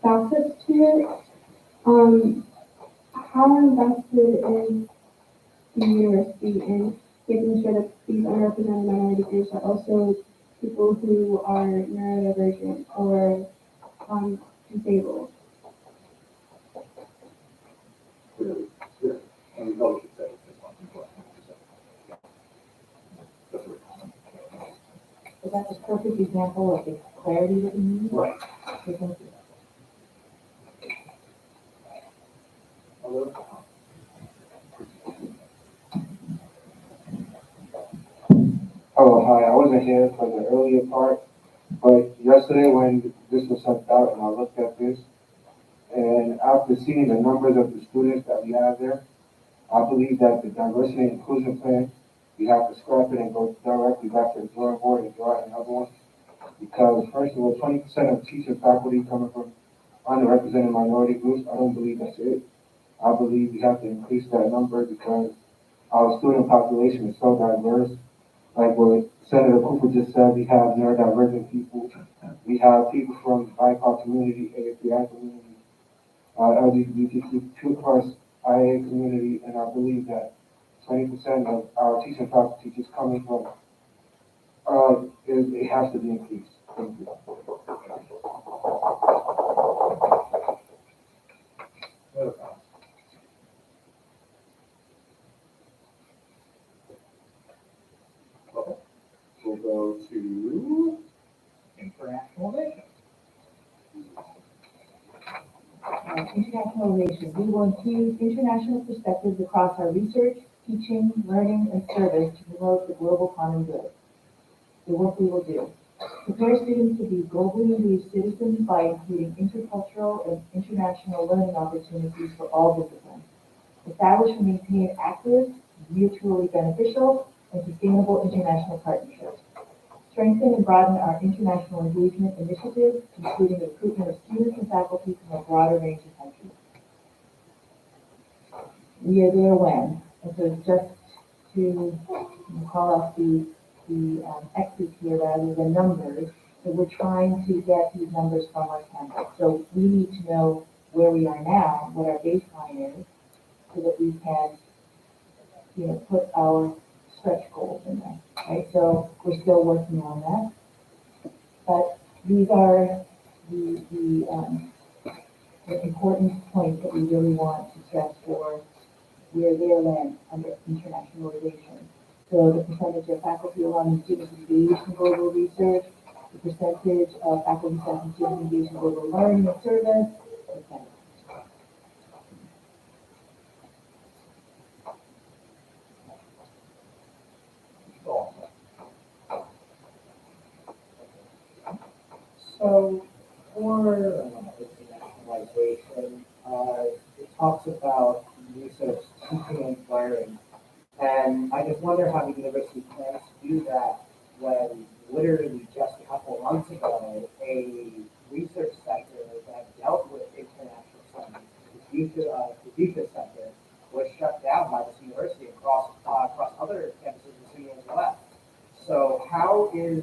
facets to it. How invested is the university in making sure that these underrepresented minority groups are also people who are neurodivergent or disabled? Clearly, yeah. And we know we should say this one important. That's what So that's a perfect example of the clarity that we need. right. So thank you. Hello, hi, I wasn't here for the earlier part, but yesterday when this was sent out and I looked at this, and after seeing the numbers of the students that we have there, I believe that the diversity and inclusion plan, we have to scrap it and go directly back to the drawing board and draw another one. Because first of all, 20% of teacher faculty coming from underrepresented minority groups, I don't believe that's it. I believe we have to increase that number because our student population is so diverse. Like what Senator Cooper just said, we have neurodivergent people. We have people from the BIPOC community, AAPI community, LGBTQ plus IA community, and I believe that 20% of our teaching faculty just coming from, it has to be increased. Thank you. Other comments? go to International relations. International relations, we will infuse international perspectives across our research, teaching, learning, and service to promote the global common good. The work we will do. Prepare students to be globally engaged citizens by including intercultural and international learning opportunities for all disciplines. Establish and maintain active, mutually beneficial, and sustainable international partnerships. Strengthen and broaden our international engagement initiatives, including the recruitment of students and faculty from a broader range of countries. We are there when, and so just to call out the X's here rather than numbers, so we're trying to get these numbers from our campus. So we need to know where we are now, what our baseline is, so that we can, put our stretch goals in there, right? So we're still working on that. But these are the important points that we really want to stress for where they're in under international relations. So the percentage of faculty along and students engaged in global research, the percentage of faculty, staff, and students engaged in global learning and service, etc. So for internationalization, it talks about research, teaching, and learning. And I just wonder how the university plans to do that when literally just a couple of months ago, a research center that dealt with international studies, the future center, was shut down by this university across other campuses in the city as well. So how is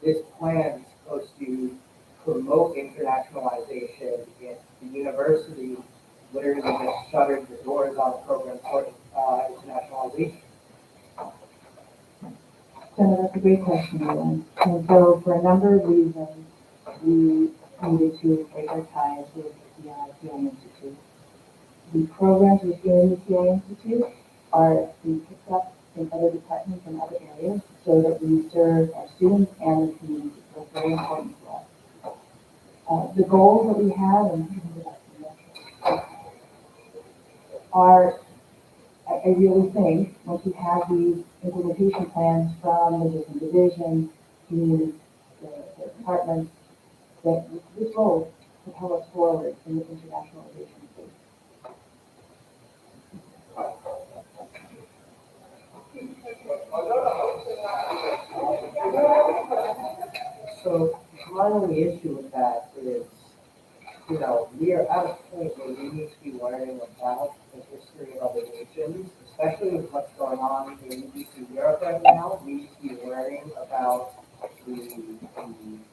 this plan supposed to promote internationalization if the university literally just shuttered the doors on the program for internationalization? So that's a great question, Dylan. And so for a number of reasons, we needed to break our ties with the CI Institute. The programs within the CI Institute are being picked up in other departments and other areas so that we serve our students and the community. So it's very important to us. The goals that we have are, I really think, once we have these implementation plans from the different divisions, teams, the departments, that this will propel us forward in the internationalization space. So my only issue with that is, we are at a point where we need to be learning about the history of other nations, especially with what's going on in Eastern Europe right now. We need to be learning about the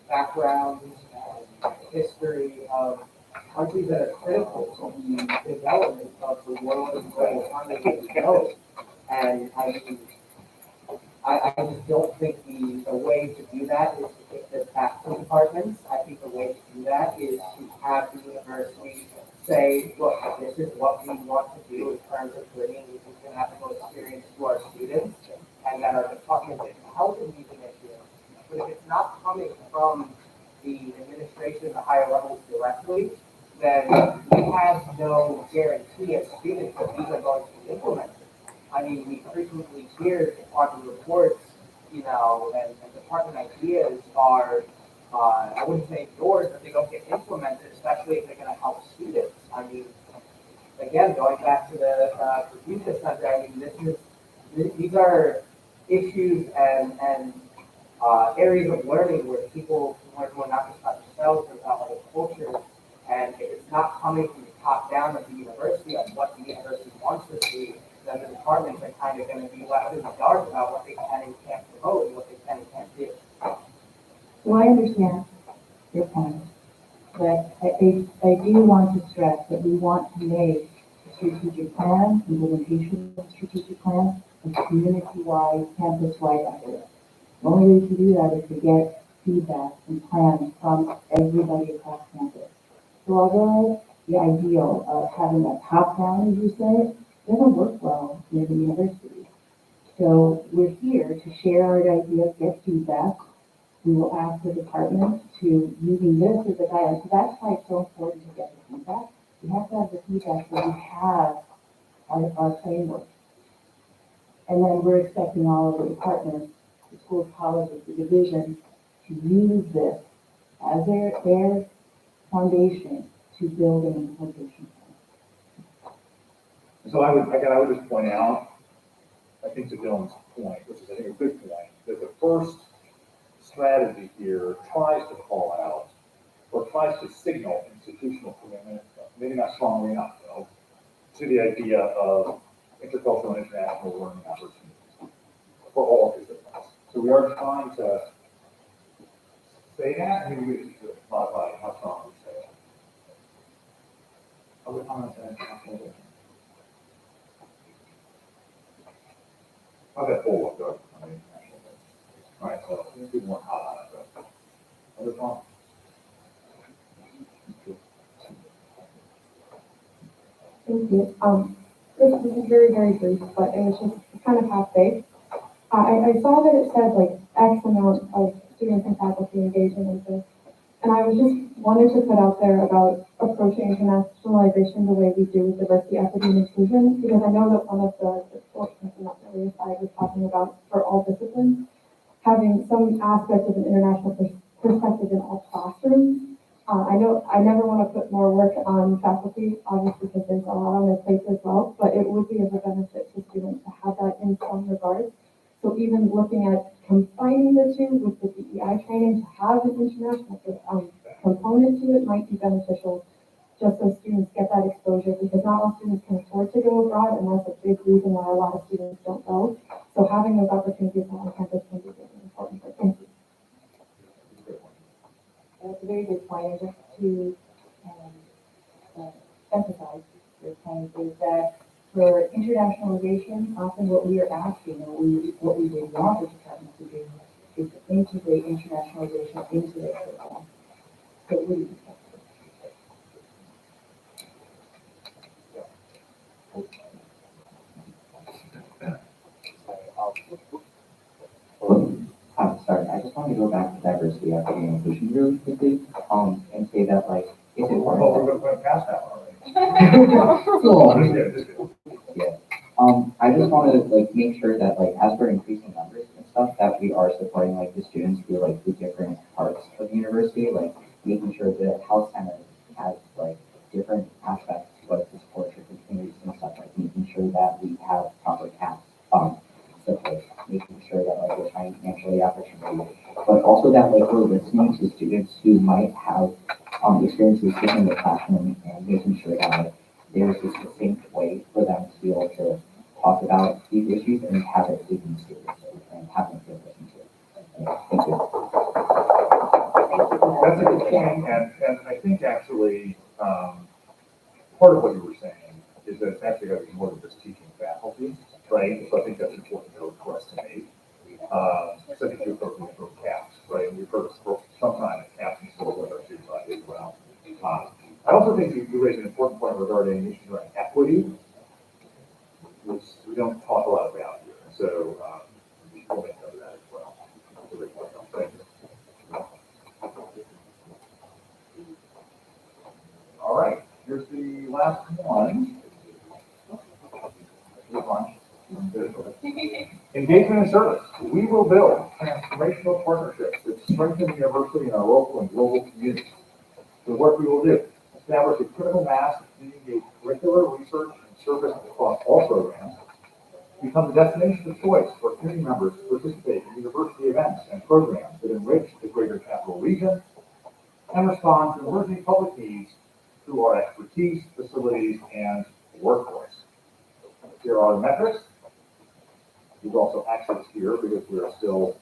backgrounds and history of countries that are critical to the development of the world and global economy as we know it. And I just don't think the way to do that is to take this back to departments. I think the way to do that is to have the university say, look, this is what we want to do in terms of bringing the international experience to our students, and that our department is helping these initiatives. But if it's not coming from the administration, the higher levels directly, then we have no guarantee as students that these are going to be implemented. I mean, we frequently hear department reports, and department ideas are, I wouldn't say ignored, but they don't get implemented, especially if they're going to help students. I mean, again, going back to the future center, I mean, these are issues and areas of learning where people can learn more not just about themselves, but about other cultures. And if it's not coming from the top down of the university on what the university wants to see, then the departments are kind of going to be left in the dark about what they can and can't promote and what they can and can't do. So I understand your point, but I do want to stress that we want to make a strategic plan, implementation of a strategic plan, a community-wide, campus-wide effort. The only way to do that is to get feedback and plans from everybody across campus. So although the ideal of having a top-down, as you say, doesn't work well in the university. So we're here to share our ideas, get feedback. We will ask the department to using this as a guide. So that's why it's so important to get the feedback. We have to have the feedback so we have our framework. And then we're expecting all of the departments, the schools, colleges, the divisions, to use this as their foundation to build an implementation plan. So I would just point out, I think to Dylan's point, which is I think a good point, that the first strategy here tries to call out or tries to signal institutional commitment, maybe not strongly enough, though, to the idea of intercultural and international learning opportunities for all disciplines. So we are trying to say that, maybe we should modify how strong we say it. Other comments on international? How's that poll look, Doug, on the international level? All right, so let's do more hot on it, but other comments? Thank you. This is very, very brief, but it was just kind of half-baked. I saw that it said like X amount of students and faculty engaging in this. And I was just wanted to put out there about approaching internationalization the way we do with diversity, equity, and inclusion, because I know that one of the portions in that earlier slide was talking about for all disciplines, having some aspect of an international perspective in all classrooms. I know I never want to put more work on faculty, obviously, because there's a lot on their plate as well, but it would be of a benefit to students to have that in some regards. So even looking at combining the two with the DEI training to have an international component to it might be beneficial, just so students get that exposure, because not all students can afford to go abroad, and that's a big reason why a lot of students don't go. So having those opportunities on campus can be really important. But thank you. That's a very good point, and just to emphasize your point is that for internationalization, often what we are asking, and what we would want the department to do, is to integrate internationalization into their curriculum. So we. I'm sorry, I just want to go back to diversity, equity, and inclusion really quickly, and say that like, it's important. Oh, we're going to pass that one already. Yeah. I just want to like make sure that like as we're increasing numbers and stuff, that we are supporting like the students who like the different parts of the university, like making sure the health center has like different aspects like to support different communities and stuff, like making sure that we have proper caps, support, making sure that like we're financially opportunity, but also that like we're listening to students who might have experiences within the classroom and making sure that like there's this distinct way for them to be able to talk about these issues and have it taken seriously and have them feel listened to. Thank you. That's a good point, and I think actually, part of what you were saying is that it's actually got to be more than just teaching faculty, right? So I think that's important note for us to make. So I think you're approaching it from CAPS, right? And we've heard sometimes CAPS and so forth are student body as well. I also think you raised an important point regarding issues around equity, which we don't talk a lot about here. So we'll make note of that as well. That's a great point. Thank you. All right, here's the last one. Engagement and service. We will build transformational partnerships that strengthen the university and our local and global communities. The work we will do: establish a critical mass of community-engaged curricular, research, and service across all programs. Become the destination of choice for community members to participate in university events and programs that enrich the greater capital region, and respond to emerging public needs through our expertise, facilities, and workforce. Here are the metrics. There's also actions here because we are still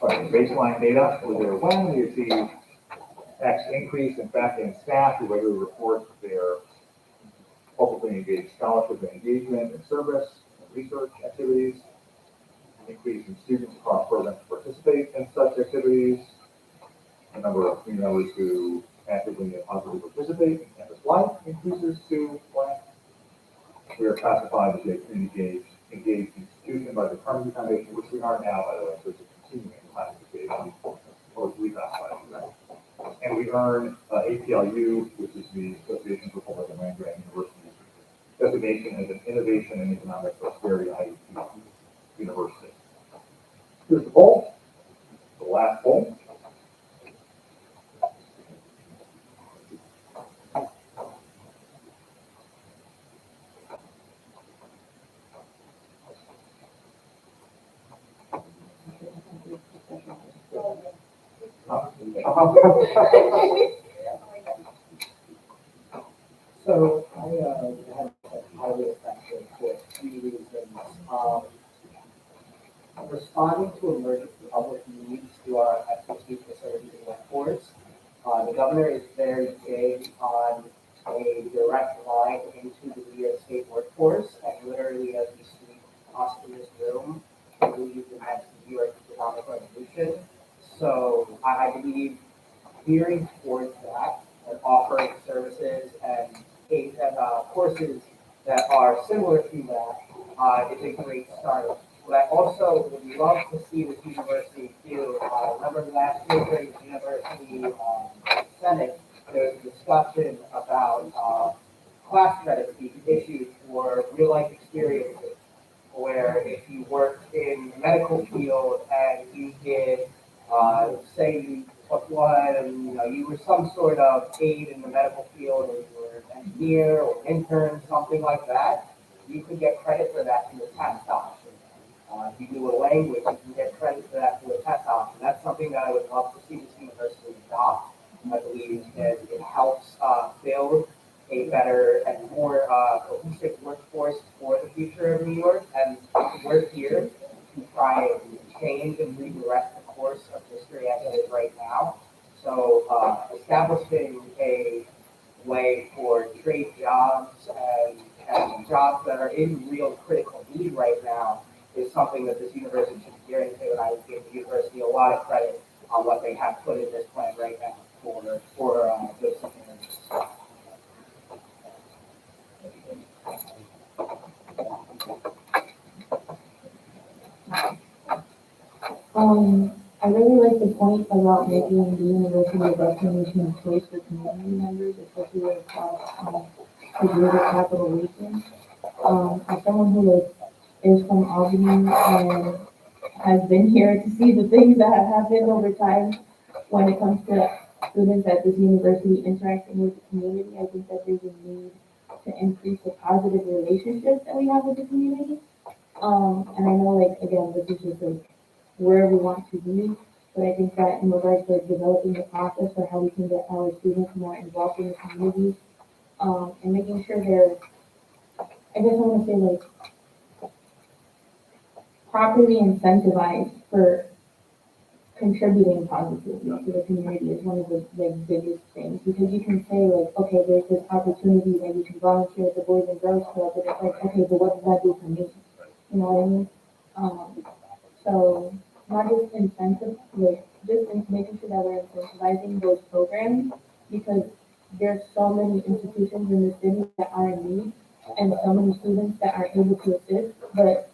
trying baseline data with their when we achieve X increase in faculty and staff who regularly report their publicly engaged scholarship and engagement and service and research activities, increase in students across programs to participate in such activities, the number of community members who actively and positively participate in campus life increases to blank. We are classified as a community engaged institution by the current Carnegie Foundation, which we are now, by the way, so it's a continuing classification, or reclassified, right? And we earn APLU, which is the Association for Public and Land Grant Universities, designation as an Innovation and Economic Prosperity IEP university. Here's the poll, the last poll. So I had highly effective for 3 reasons. Responding to emerging public needs through our expertise facilities and workforce. The governor is very big on a direct line into the New York State workforce, and literally as we speak, us in this room, we believe the next New York economic revolution. So I believe gearing towards that and offering services and courses that are similar to that is a great start. What I also would love to see this university do, remember last year during the university Senate, there was a discussion about class credits being issued for real life experiences, where if you worked in the medical field and you did, say you took one and you were some sort of aide in the medical field, or you were an engineer or intern, something like that, you could get credit for that in the test option. If you do a language, you can get credit for that through a test option. That's something that I would love to see this university adopt. I believe that it helps build a better and more cohesive workforce for the future of New York. And we're here to try and change and redirect the course of history as it is right now. So establishing a way for trade jobs and jobs that are in real critical need right now is something that this university should be gearing to, and I would give the university a lot of credit on what they have put in this plan right now for those communities. I really like the point about making the university a destination of choice for community members, especially across the greater capital region. As someone who is from Albany and has been here to see the things that have happened over time when it comes to students at this university interacting with the community, I think that there's a need to increase the positive relationships that we have with the community. And I know, again, this is just where we want to be, but I think that in regards to developing the process for how we can get our students more involved in the community, and making sure they're, I guess I want to say properly incentivized for contributing positively to the community is one of the biggest things, because you can say okay, there's this opportunity that you can volunteer at the Boys and Girls Club, but it's okay, but what does that do for me? You know what I mean? So not just incentive, just making sure that we're incentivizing those programs, because there's so many institutions in the city that are in need, and so many students that are able to assist, but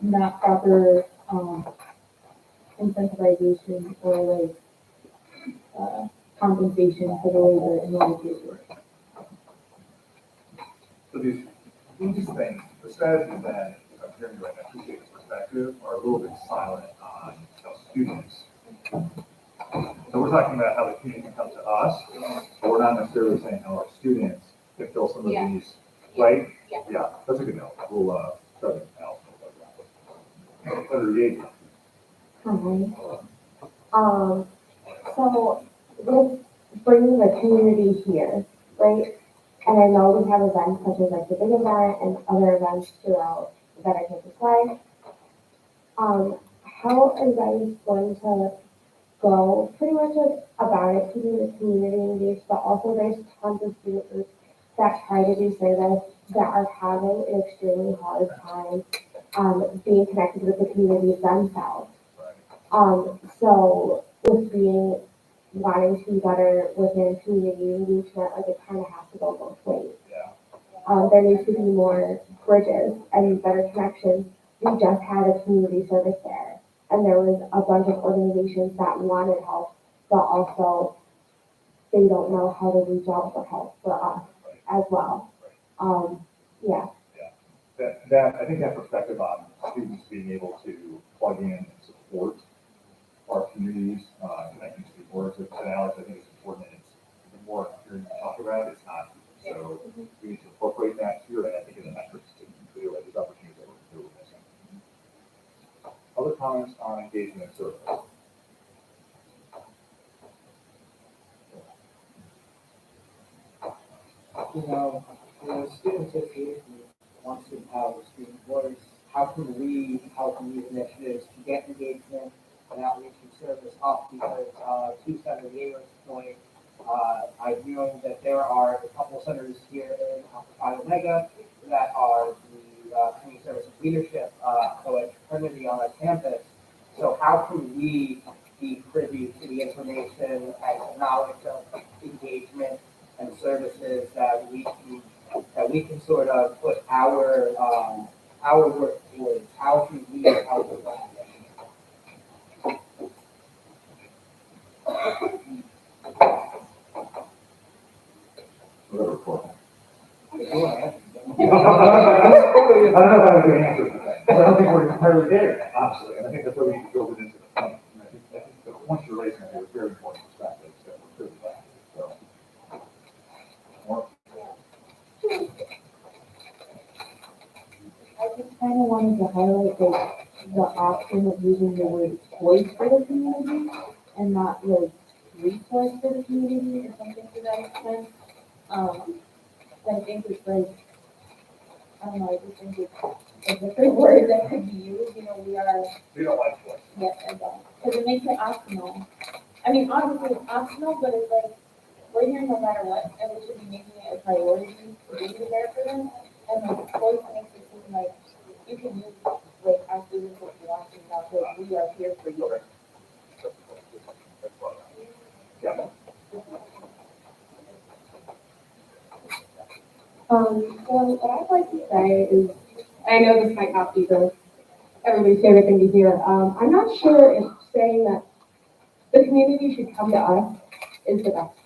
not proper incentivization or compensation for the labor in order to do it. So these things, the strategies that I'm hearing you right now, appreciate this perspective, are a little bit silent on students. So we're talking about how the community can come to us, but we're not necessarily saying how our students can fill some of these, right? Yeah, that's a good note. We'll try to help. Hi. So with bringing the community here, right? And I know we have events such as the big event and other events throughout that are taking place. How are you guys going to go pretty much about it, keeping the community engaged, but also there's tons of student groups that try to do service that are having an extremely hard time being connected with the communities themselves. So with wanting to be better within community engagement, it kind of has to go both ways. There needs to be more bridges and better connections we just had a community service there, and there was a bunch of organizations that wanted help, but also they don't know how to reach out for help for us as well. Yeah. That, I think that perspective on students being able to plug in and support our communities, connecting to boards with Alex, I think it's important, and it's the more hearing you talk about it, it's not, so we need to incorporate that here, and I think in the metrics to realize these opportunities that we're missing. Other comments on engagement and service? You know, the student association wants to empower student voice. How can we help in these initiatives to get engagement and outreach and service up? Because to Senator Yeager's point, I've known that there are a couple of centers here in Alpha Omega that are the community service leadership co-fraternity on our campus. So how can we be privy to the information and knowledge of engagement and services that we can sort of put our work towards? How can we help with that? I don't know if I have a good answer to that. I don't think we're entirely there, honestly, and I think that's where we need to build it into the plan. And I think the points you're raising are very important perspectives that we're clearly back to, so. More? I just kind of wanted to highlight the option of using the word voice for the community and not like resource for the community or something to that extent. I think it's like, I don't know, I just think it's a different word that could be used, you know, we are, We don't like voice. yes, I don't, because it makes it optional. I mean, obviously it's optional, but it's like, we're here no matter what, and we should be making it a priority to be there for them. And like, voice makes it seem like you can use, like, our students if you want to, now, because we are here for you. Yeah. So what I'd like to say is, I know this might not be everybody's favorite thing to hear. I'm not sure if saying that the community should come to us is the best.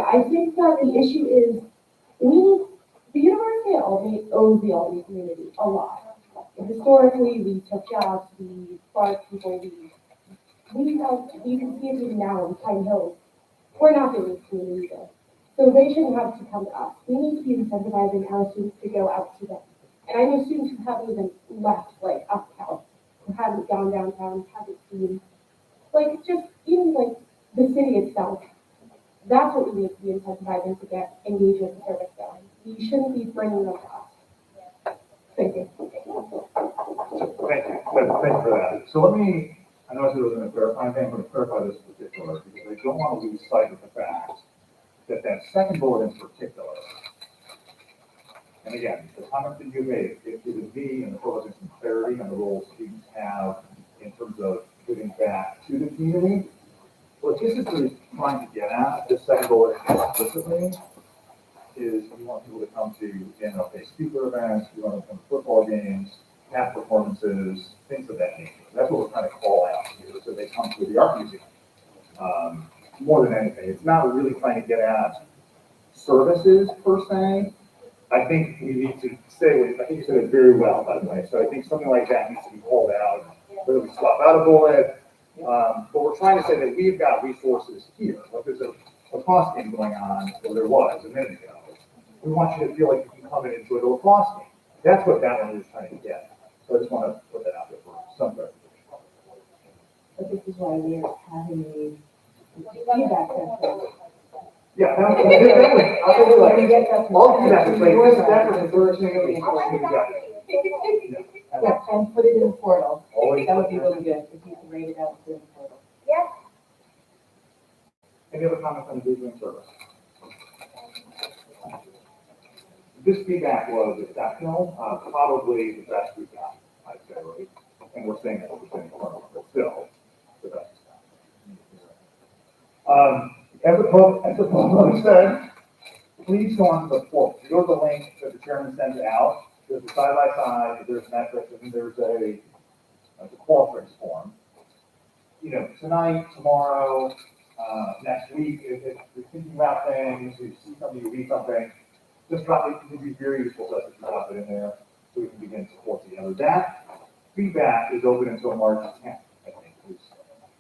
I think that the issue is the University of Albany owes the Albany community a lot. Historically, we took jobs, we sparked people, you can see it even now in Pine Hills. We're not doing this community either. So they shouldn't have to come to us. We need to be incentivizing our students to go out to them. And I know students who haven't even left, like, uptown, who haven't gone downtown, haven't seen, like, just even, like, the city itself. That's what we need to be incentivizing to get engagement and service going. We shouldn't be bringing them to us. Thank you. Thank you. Thank you for that. So let me, I know I said I was going to clarify, I'm going to clarify this in particular because I don't want to lose sight of the fact that that second bullet in particular, and again, the comment that you made, it gives me and the provost some clarity on the role students have in terms of giving back to the community. What this is really trying to get at, this second bullet explicitly, is we want people to come to NLP speaker events, we want them to come to football games, have performances, things of that nature. That's what we're trying to call out here, so they come to the art museum. More than anything, it's not really trying to get at services per se. I think we need to say, I think you said it very well, by the way, so I think something like that needs to be called out, whether we swap out a bullet, but we're trying to say that we've got resources here. Like there's a lacrosse game going on, or there was a minute ago. We want you to feel like you can come and enjoy the lacrosse game. That's what that one is trying to get. So I just want to put that out there for some clarification. But this is why we are having a feedback session. Yeah, I'll do that. Yeah, and put it in the portal. Always. That would be really good if you could rate it out in the portal. Any other comments on engagement and service? This feedback was exceptional, probably the best we've got, I'd say, right? And we're saying that we're saying but still, the best. As the program said, please go onto the portal. You go to the link that the chairman sends out, there's a side by side, there's metrics, and there's a qualifying form. You know, tonight, tomorrow, next week, if you're thinking about things, you see something, you read something, just drop it. It would be very useful to us if you drop it in there so we can begin to support the other. That feedback is open until March 10th, I think, is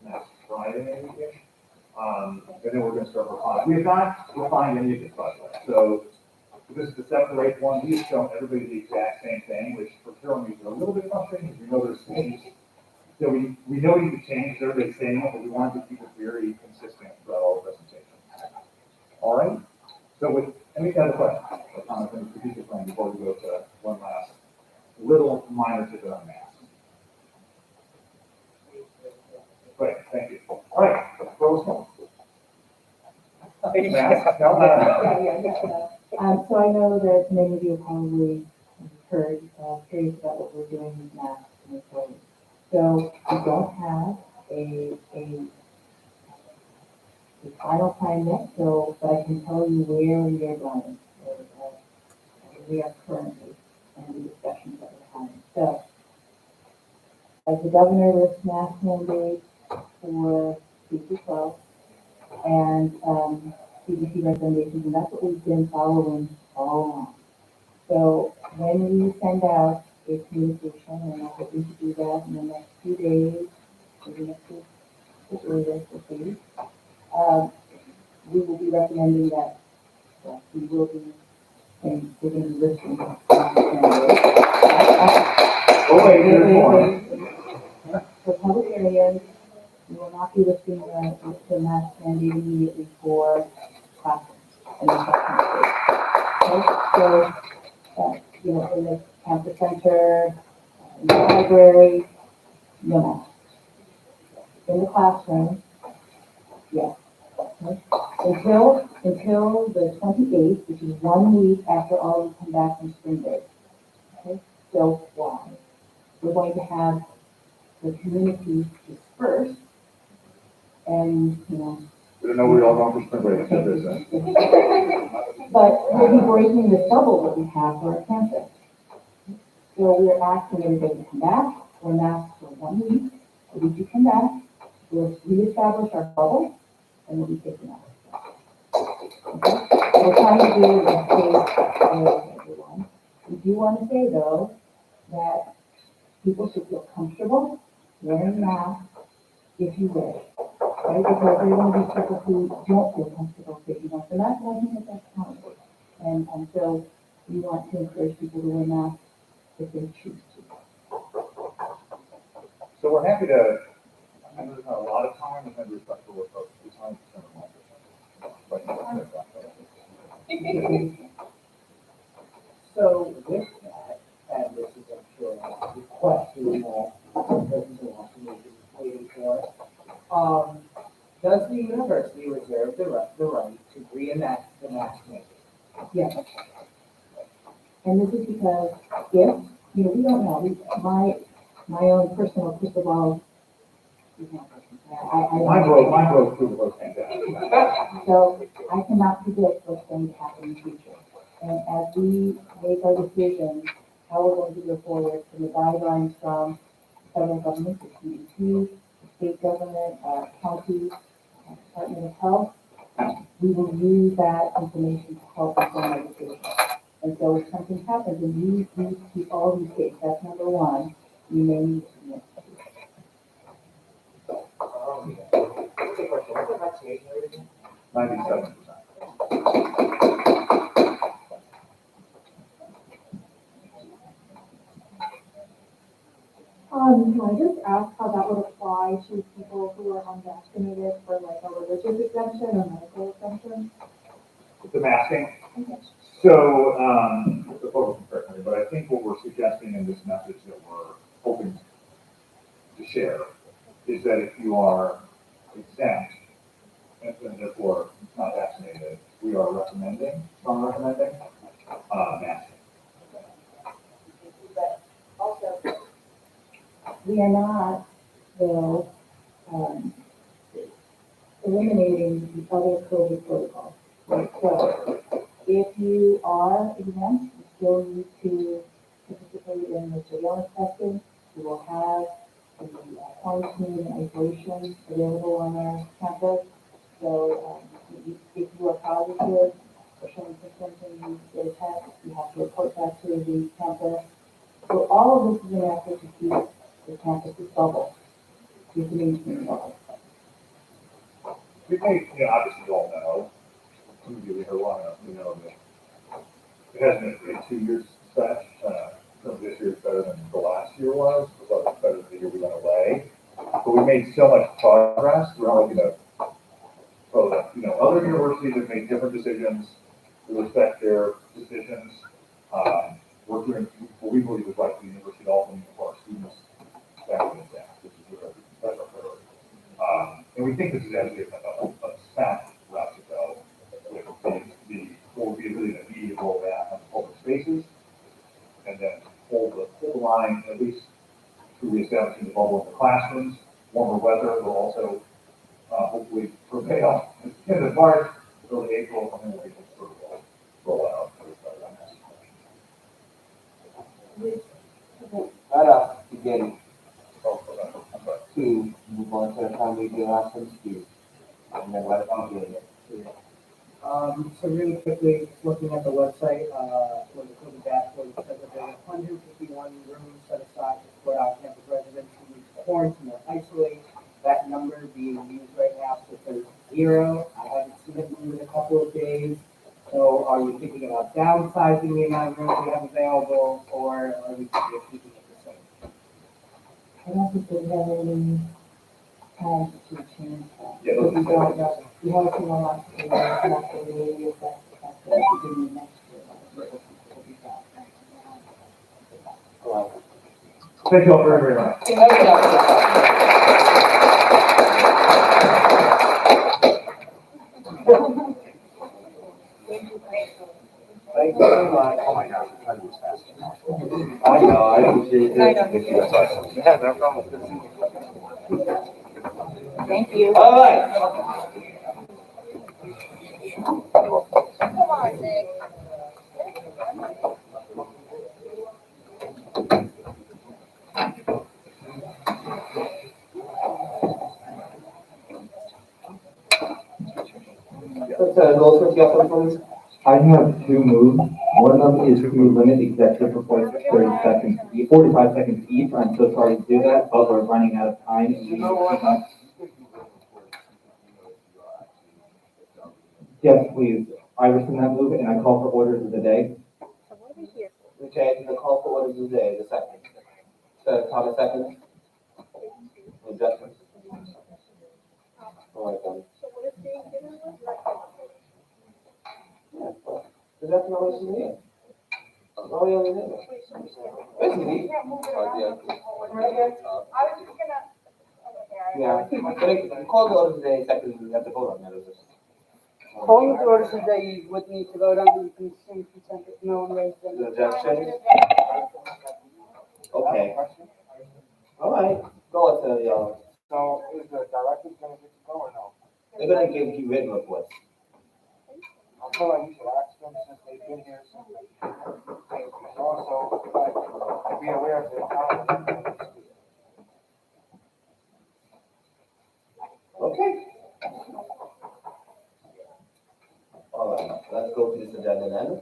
next Friday, maybe. And then we're gonna start refining. We have not refined any of this, by the way. So this is the 7th or 8th one. We've shown everybody the exact same thing, which for Carol is a little bit frustrating because we know there's things that we know we can change. Everybody's saying it, but we wanted to keep it very consistent throughout all the presentations. All right. So with any other questions or comments on the strategic plan before we go to one last little minor tip on math? Great, thank you. All right, Rose. Math? No, So I know that many of you have probably heard, curious about what we're doing with math moving forward. So we don't have a final plan yet, so, but I can tell you where we are going, where we are currently, and the discussions that we're having. So, as the governor lists math mandates for K-12 and CDC recommendations, and that's what we've been following all along. So when we send out a communication, and I'm hoping to do that in the next few days, maybe next week, the earliest, we will be recommending that we will be and we're going to be listing. For public areas, we will not be listing the mask mandate immediately for classrooms in the okay? So, you know, in the campus center, in the library, no mask. In the classroom, yes. Okay? Until the 28th, which is 1 week after all we come back from spring break. Okay? So why? We're going to have the community disperse and, you know. We don't know we're all going for spring break, so but we'll be breaking the bubble that we have for our campus. So we're asking everybody to come back, we're masked for 1 week, the week you come back, we'll reestablish our bubble, and we'll be taking out. Okay? We're trying to do a safe everyone. We do want to say though, that people should feel comfortable wearing masks if you wish. Right? Because there are going to be people who don't feel comfortable taking off the mask, and I think that that's common. And so we want to encourage people to wear masks if they choose to. So we're happy to, I know there's not a lot of time, we're going to be respectful with folks. It's time to spend a moment. So with that, and this is, I'm sure, a question that person who wants to make it waiting for, does the university reserve the right to reenact the mask mandate? Yes. And this is because if, you know, we don't know, my own personal crystal ball is not working. Mine broke through the whole pandemic. So I cannot predict what's going to happen in the future. And as we make our decisions, how we're going to go forward from the guidelines from the federal government, the CDC, the state government, county, Department of Health, we will use that information to help inform our decisions. And so if something happens and you keep all these dates, that's number one, you may need to miss. What's the vaccination rate again? 97%. Can I just ask how that would apply to people who are unvaccinated for like a religious exemption or medical exemption? The masking. So, the photo correctly, but I think what we're suggesting in this message that we're hoping to share is that if you are exempt and therefore not vaccinated, we are recommending masking. Also, we are not, though, eliminating the other COVID protocols. Right? So if you are exempt, you still need to participate in the surveillance testing. We will have the quarantine and isolation available on our campus. So, if you are positive or showing symptoms and you get a test, you have to report back to the campus. So all of this is an effort to keep the campuses bubble, keep the mainstream bubble. We may, obviously you all know, some of you here long enough to know that it hasn't been a great 2 years stretch. Some of this year is better than the last year was, but better than the year we went away. But we made so much progress, we're not looking at, so that, other universities have made different decisions. We respect their decisions. We're doing what we believe is right for the University of Albany for our students, faculty, and staff, which is that's our priority. And we think this is actually a fast route to go with what would be really the immediate rollback on public spaces, and then hold the line at least through reestablishing the bubble in the classrooms. Warmer weather will also hopefully prevail at the end of March, early April, and then we'll be able to sort of roll out. Again, to move on to the family relations piece, and then let it begin. So really quickly, looking at the website, for the dashboard, it says that there are 151 rooms set aside to support on-campus residents who need to quarantine or isolate. That number being used right now, so there's 0. I haven't seen it move in a couple of days. So are you thinking about downsizing the amount of rooms we have available, or are we thinking of keeping it the same? I don't think they have any plans to change that. Yeah, But we don't know, we have a few more months to go, that's the way that's the beginning of next year. We'll be back. Thank you all very, very much. Thank you very much. Oh my gosh, time was fast. I know, I appreciate it. Yeah, no problem. Thank you. All right. Come on, Nick. Those you have some I have 2 moves. One of them is to limit executive for 45 seconds each. I'm so sorry to do that, but we're running out of time. Yes, please. Iverson that move, and I call for orders of the day. Okay, the call for orders of the day, the second. So, Thomas, second. Adjustments. All right, then. Yeah, well, there's nothing else in here. Oh, yeah, we did. Basically. Yeah, but call the order of the day, second, we have to vote on that, is it? Calling the orders of the day, you would need to vote on the consent if no one raised any. Objection? Okay. All right, go to the, So is the director gonna get to go or no? they're gonna give you written reports. I feel like you should ask them since they've been here since. Also, like, be aware of their calendar. Okay. All right, let's go to this agenda then.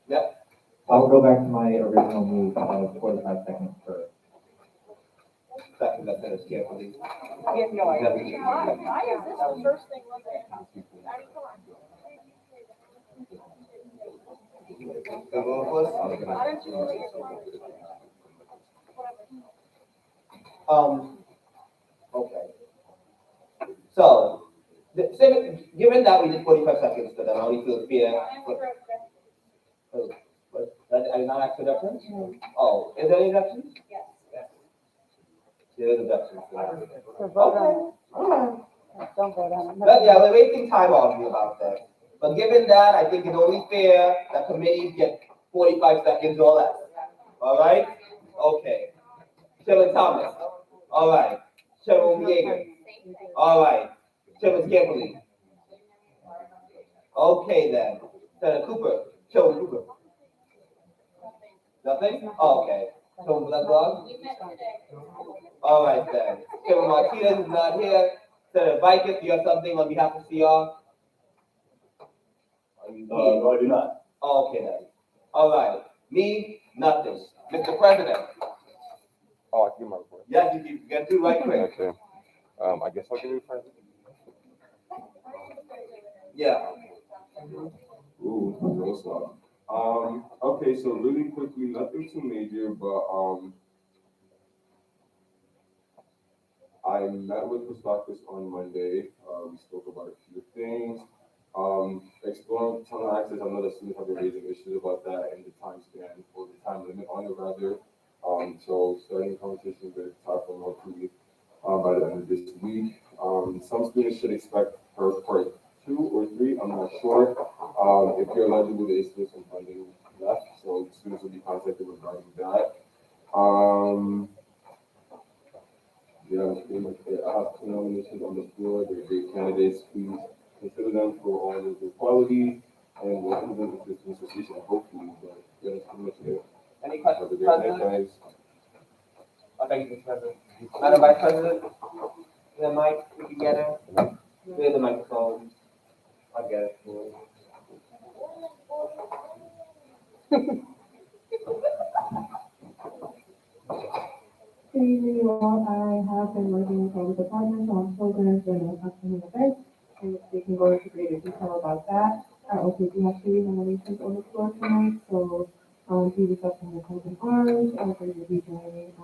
Yep. I'll go back to my original move of 45 seconds per. Second, that's it, carefully. Why is this the first thing on there? I mean, come on. Why don't you leave it? Okay. So, given that we did 45 seconds, but I only feel fear. What, are you not asking objections? Oh, is there any objections? Yes. There is objections. So vote on Alright. it. Don't vote on it. But yeah, we're wasting time arguing about that. But given that, I think it's only fair that committees get 45 seconds or less. All right? Okay. Chairman Thomas. All right. Chairman Yeager. All right. Chairman Scamperly. Okay then. Senator Cooper, Chairman Cooper. Nothing? Oh, okay. Chairman Blackwell? All right then. Chairman Martinez is not here. Senator Vikings, do you have something on behalf of CR? Are you here? No, I do not. Okay then. All right. Me, nothing. Mr. President. Oh, I can give my report. Yes, you can do right quick. Okay. I guess I'll give you a present. Yeah. Ooh, no stop. Okay, so really quickly, nothing too major, but I met with Christakis on Monday. We spoke about a few things. Exploring tunnel access, I know that students have been raising issues about that and the time span or the time limit on it rather. So starting conversations with Todd from Northwood by the end of this week. Some students should expect her part 2 or 3, I'm not sure. If you're eligible, there is still some funding left, so students will be contacted regarding that. Yeah, that's pretty much it. I have 2 nominations on the floor. They're great candidates. Please consider them for all of their quality and we'll put them into this association, hopefully. But yeah, that's pretty much it. Any Have questions, a great night, President? guys. Oh, thank you, Mr. President. Madam Vice President? The mic, we can get her? Clear the microphone. I get it. Good evening, you all. I have been working with all the departments on programs and upcoming events, and we can go into greater detail about that. I also do have 3 nominations on the floor tonight, so, please accept them with open arms, and for your rejoining,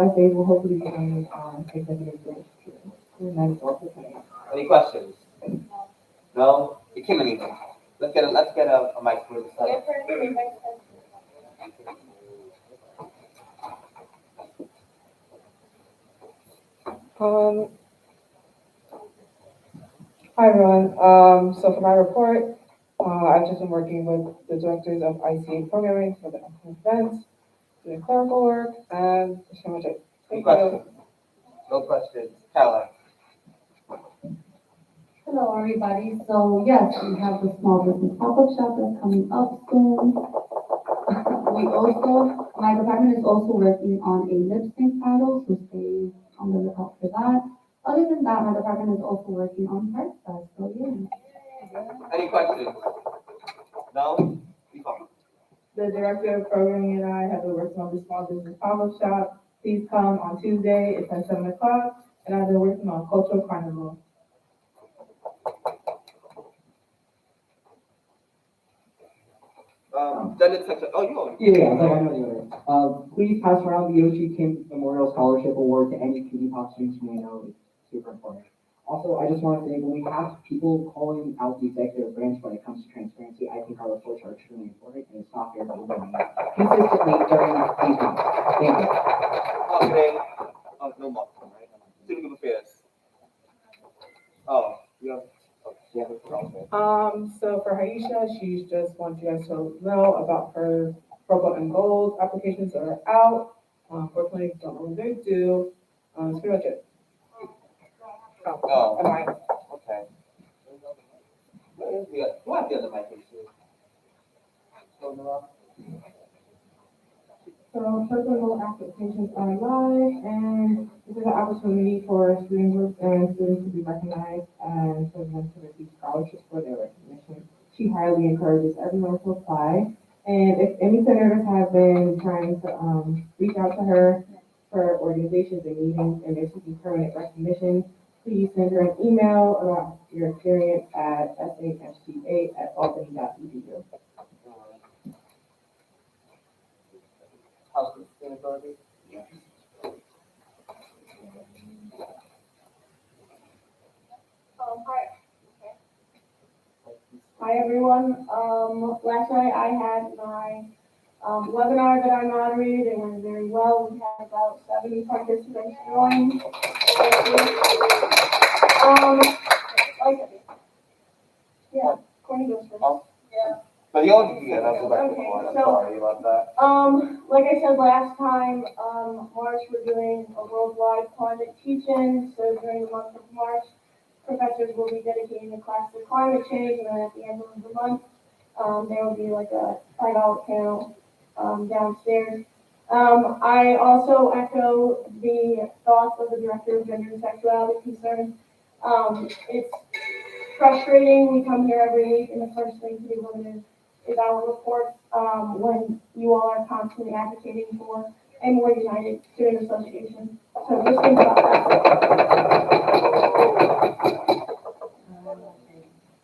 as they will hopefully be joining, executive branch too. And that is all for tonight. Any questions? No? Kimberly, let's get a mic for this. Hi everyone. So for my report, I've just been working with the directors of ICA programming for the upcoming events, doing clerical work, and that's pretty much it. Any Thank you. questions? No questions. Caroline? Hello, everybody. So yes, we have the small business pop-up shop that's coming up soon. My department is also working on a lip sync battle, so stay on the lookout for that. Other than that, my department is also working on Pride Fest, so yeah. Any questions? No? Be fine. The director of programming and I have been working on the small business pop-up shop. Please come on Tuesday, it's at 7 o'clock, and I've been working on cultural carnival. Gender section, oh, you already. Yeah, I know the other. Please pass around the Yoshi Kim Memorial Scholarship Award to any PD Pop students you may know. It's super important. Also, I just want to say, when we have people calling out the executive branch when it comes to transparency, I think our reports are extremely important, and it's not fair that we're doing that consistently during these months. Thank you. Okay. Oh, no more, right? Student affairs. Oh, yeah. Yeah. So for Haisha, she's just wants you guys to know about her purple and gold applications that are out. Unfortunately, don't know when they're due. That's pretty much it. Oh. Am I? Okay. Who has the other mic issue? So purple and gold applications are live, and this is an opportunity for student groups and students to be recognized and for them to receive scholarships for their recognition. She highly encourages everyone to apply, and if any senators have been trying to reach out to her for organizations and meetings, and they're seeking permanent recognition, please send her an email about your experience at shca@albany.edu. House Sustainability? Hi. Hi, everyone. Last night I had my webinar that I moderated. It went very well. We had about 70 participants join. Corny goes first. Yeah. But you already did, that's what Okay, I'm so- sorry about that. Like I said last time, March, we're doing a worldwide climate teach-in, so during the month of March, professors will be dedicating a class to climate change, and then at the end of the month, there will be like a $5 panel, downstairs. I also echo the thoughts of the Director of Gender and Sexuality Concerns. It's frustrating, we come here every week, and the first thing to be limited is our reports, when you all are constantly advocating for a more united student association. So just think about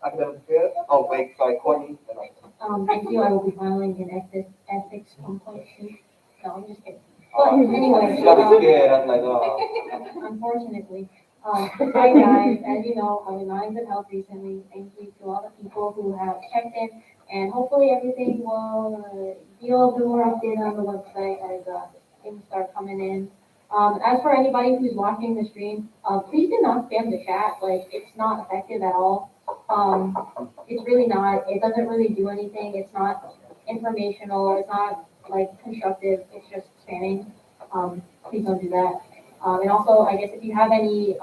Academic affairs, oh wait, sorry, Courtney. Thank you, I will be filing an ethics complaint suit. No, I'm just kidding. But anyway, That was scared, I was like, oh. unfortunately, hi guys, as you know, I was not in good health recently. Thank you to all the people who have checked in, and hopefully everything will be a little bit more updated on the website as things start coming in. As for anybody who's watching the stream, please do not spam the chat. Like, it's not effective at all. It's really not. It doesn't really do anything. It's not informational. It's not like constructive. It's just spamming. Please don't do that. And also, I guess if you have any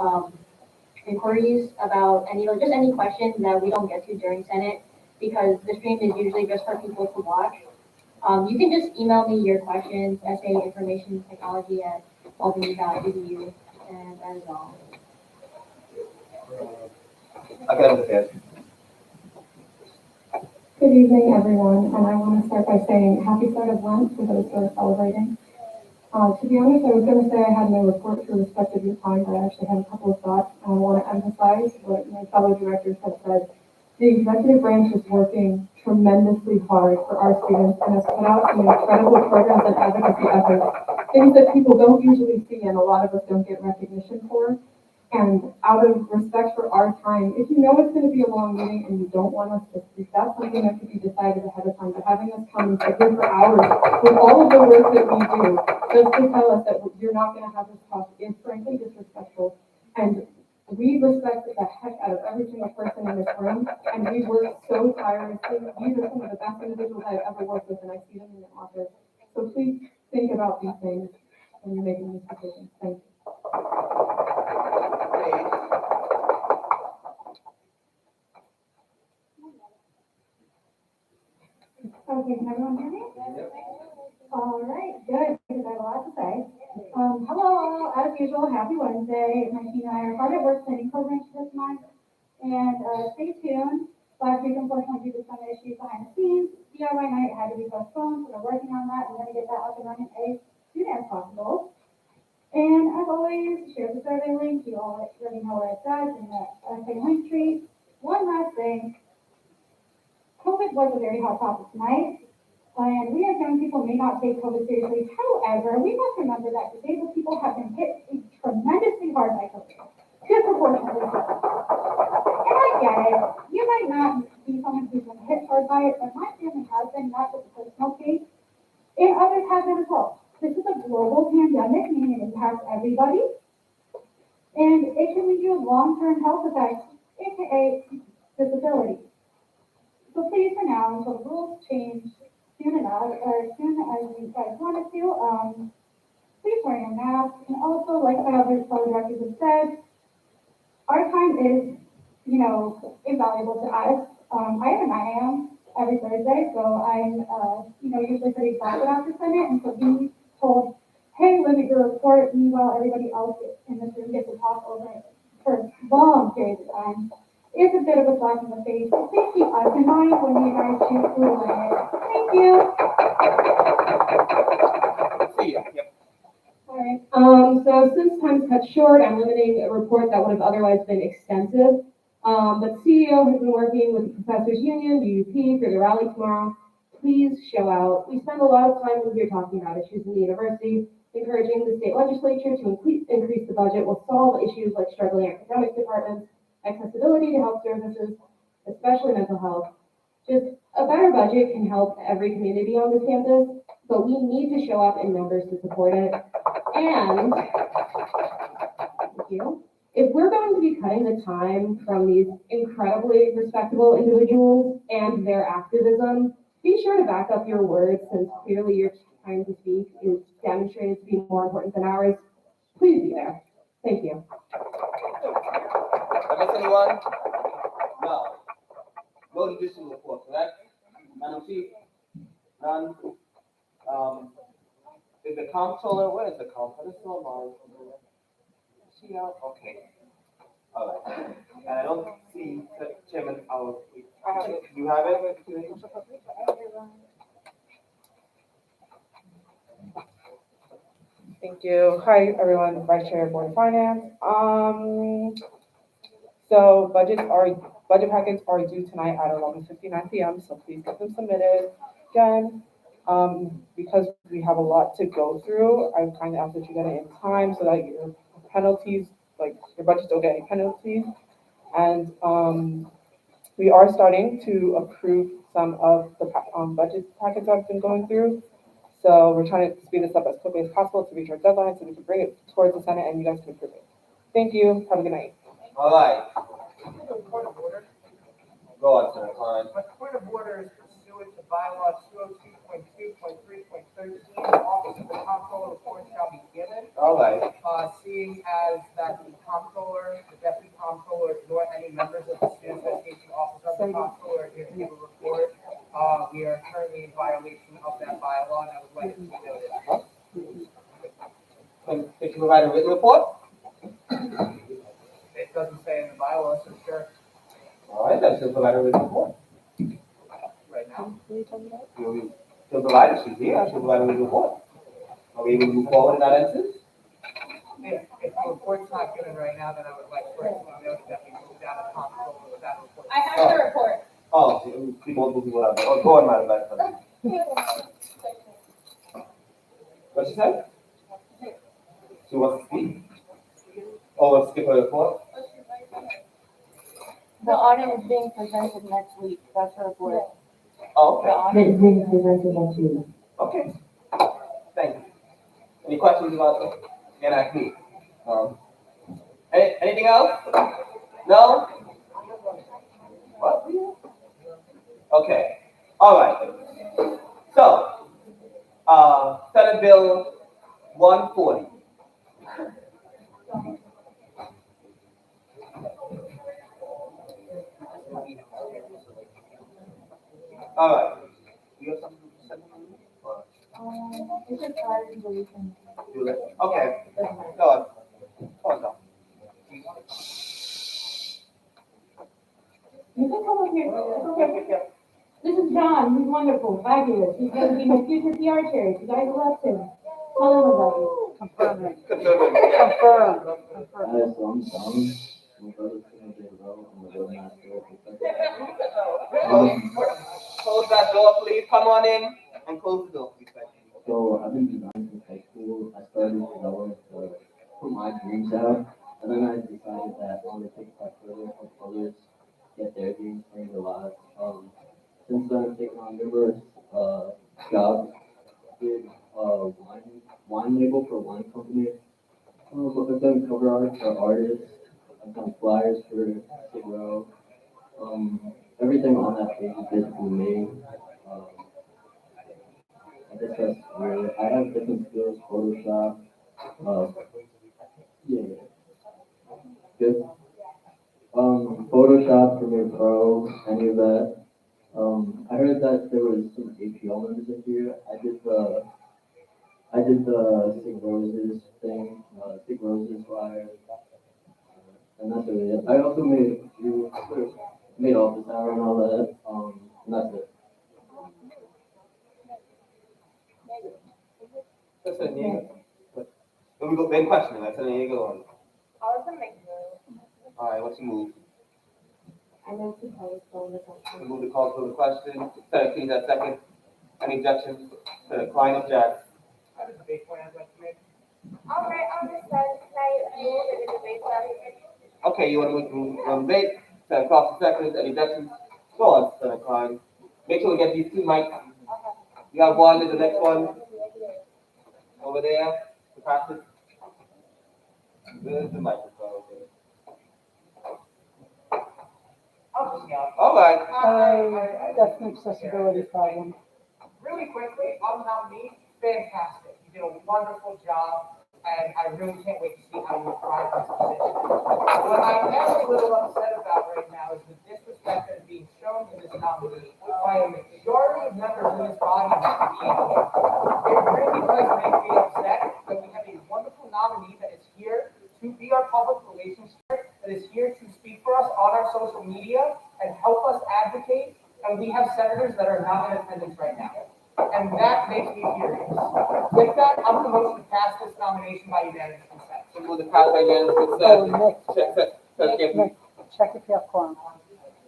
inquiries about any, like, just any questions that we don't get to during Senate, because the stream is usually just for people to watch, you can just email me your questions, sainformationtechnology@albany.edu, and that is all. Academic affairs. Good evening, everyone, and I want to start by saying happy start of Lent for those who are celebrating. To be honest, I was going to say I had my report for respect of your time, but I actually have a couple of thoughts, and I want to emphasize what my fellow directors have said. The executive branch is working tremendously hard for our students and has put out some incredible programs and advocacy efforts, things that people don't usually see and a lot of us don't get recognition for. And out of respect for our time, if you know it's going to be a long meeting and you don't want us to speak, that's something that could be decided ahead of time. But having us come and sit here for hours with all of the work that we do, just to tell us that you're not going to have this talk is frankly disrespectful. And we respect the heck out of every single person in this room, and we work so tirelessly. These are some of the best individuals I've ever worked with, and I see them in the office. So please think about these things when you're making these decisions. Thank you. Okay, can everyone hear me? All right, good, because I have a lot to say. Hello, all. As usual, happy Wednesday. My team and I are hard at work planning programs for this month. And stay tuned. Last week, unfortunately, due to some issues behind the scenes, DIY night had to be postponed, so we're working on that. We're going to get that up and running as soon as possible. And as always, share the survey link. You all already know where it's at in the link tree. One last thing. COVID was a very hot topic tonight, and we as young people may not take COVID seriously. However, we must remember that disabled people have been hit tremendously hard by COVID, disproportionately so. And I get it. You might not be someone who's been hit hard by it, but my family has been, not just a personal case, and others have been as well. This is a global pandemic, meaning it impacts everybody, and it can lead you to long-term health effects, aka disability. So please, for now, until the rules change soon enough, or soon as you guys want it to, please wear your mask. And also, like my other fellow directors have said, our time is, invaluable to us. I have an IAM every Thursday, so I'm, usually pretty excited after Senate, and so being told, hey, limit your report, meanwhile everybody else in this room gets to talk over it for long periods of time. It's a bit of a slap in the face. Please keep us in mind when you guys choose to limit it. Thank you. See ya. Yep. All right. So since time's cut short, I'm limiting a report that would have otherwise been extensive. But CEO has been working with the Professors Union, UUP, for the rally tomorrow. Please show out. We spend a lot of time here talking about issues in the university, encouraging the state legislature to increase the budget will solve issues like struggling academic departments, accessibility to health services, especially mental health. Just a better budget can help every community on this campus, but we need to show up in numbers to support it. And, thank you, if we're going to be cutting the time from these incredibly respectable individuals and their activism, be sure to back up your words, since clearly your time to speak is demonstrated to be more important than ours. Please be there. Thank you. I miss anyone? No. No judicial report, correct? Madam Chief? None? Is the comptroller, where is the comptroller? It's still mine. Is she out? Okay. All right. And I don't see the chairman, you have it? Thank you. Hi, everyone, Vice Chair, Board of Finance. So budget packets are due tonight at 11:59 p.m., so please get them submitted. Again, because we have a lot to go through, I kind of ask that you get it in time so that your penalties, like your budgets don't get any penalties. And, we are starting to approve some of the budget packets I've been going through. So we're trying to speed this up as quickly as possible to reach our deadline so we can bring it towards the Senate and you guys can approve it. Thank you. Have a good night. All right. Point of order. Go on, Senator Klein. My point of order is pursuant to bylaw 202.2.3.13, office of the comptroller report shall be given. All right. Seeing as that the comptroller, the deputy comptroller, nor any members of the student association office of the comptroller are here to give a report, we are currently in violation of that bylaw, and I would like it to be noted. Can you provide a written report? It doesn't say in the bylaw, so sure, All right, then she'll provide a written report. right now. She'll provide it, she's here, she'll provide a written report. Are we able to move forward in that instance? If the report's not given right now, then I would like for it to be noted that we moved out of comptroller without a report. I have the report. Oh, we multiple people have that. Oh, go on, Madam Vice President. What she said? She wants to speak? Oh, let's skip her report? The audit is being presented next week, that's her report. Oh, The okay. audit is being presented next week. Okay. Thank you. Any questions about the NIP? Anything else? No? What? Okay. All right. So, Senate Bill 140. All right. You have something to say? It's a prior resolution. Do that. Okay. Go on. Go on, John. You can come up here. It's okay. This is John. He's wonderful, fabulous. He's going to be my future PR chair. You guys love him. Tell him about it. Confirm. Confirm. Confirm. So I'm Donnie. My brother's gonna get it out. I'm the roadmaster. Close that door, please. Come on in and close the door, please. Thank you. So I've been designing since high school. I started developing to put my dreams out, and then I decided that I want to take a step further and help others get their dreams turned to life. Since then, I've taken on numerous jobs. Did wine label for a wine company. I've done cover art for artists. I've done flyers for Skid Row. Everything on that page is basically me. I guess that's weird. I have different skills, Photoshop. Good. Photoshop, Premiere Pro, any of that. I heard that there was some APL members in here. I did the Sig Roses thing, Sig Roses flyer, and that's really it. I also made office hour and all that, and that's it. That's a name. Let me go, main question, that's a name, go on. All right, what's your move? I know to call the question. Move the call for the question. Senate, please, that second. Any objections? Senate Klein objects. I have a debate point I'd like to make. All right, I'll just say, move the debate plan. Okay, you want to move from debate? Senate Cross second. Any objections? Go on, Senate Klein. Make sure we get these two mics. You have one, and the next one over there. To pass it. There's the microphone over there. I'll just yell. All right. That's an accessibility problem. Really quickly, on nominee, fantastic. You did a wonderful job. and I really can't wait to see how you apply this position. What I am a little upset about right now is the disrespect that is being shown to this nominee by a majority of members in this body not being here. It really does make me upset that we have a wonderful nominee that is here to be our public relations chair, that is here to speak for us on our social media and help us advocate, and we have senators that are not in attendance right now. And that makes me furious. With that, I'm going to motion to pass this nomination by unanimous consent. So move the pass by unanimous consent. Check if you have quorum.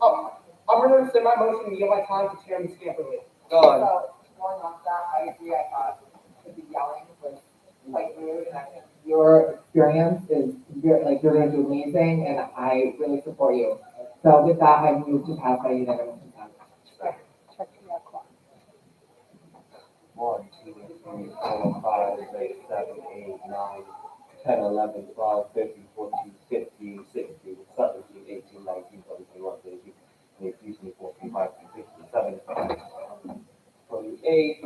Oh, I'm going to rescind my motion and yield my time to Chairman Scamperly. Go on. So, going on that, I agree, I thought the yelling was quite rude, and I think your experience is, you're gonna do amazing, and I really support you. So with that, I move to pass by unanimous consent. Check if you have quorum. 1, 2, 3, 4, 5, 6, 7, 8, 9, 10, 11, 12, 13, 14, 15, 16, 17, 18, 19, 20, 21, 22, 23, 24, 25, 26, 27, 28,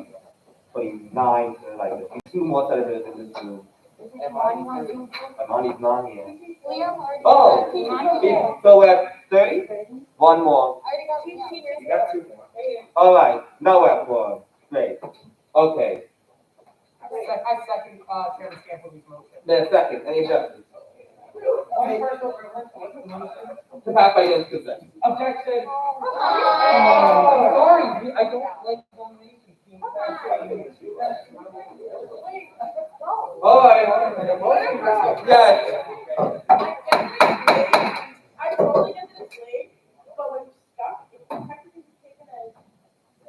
29, so like there's two more senators in this room. Amani's not here. Oh, so we're at 30? One more. You got two more. All right, now we're at 4. Great. Okay. I second Chairman Scamperly's motion. Then second, any objections? One personal privilege. To pass by unanimous consent. Objection. Sorry, I don't like donations being passed. All right. Yes. I totally get that it's late, but when you're stuck, it's technically taken as,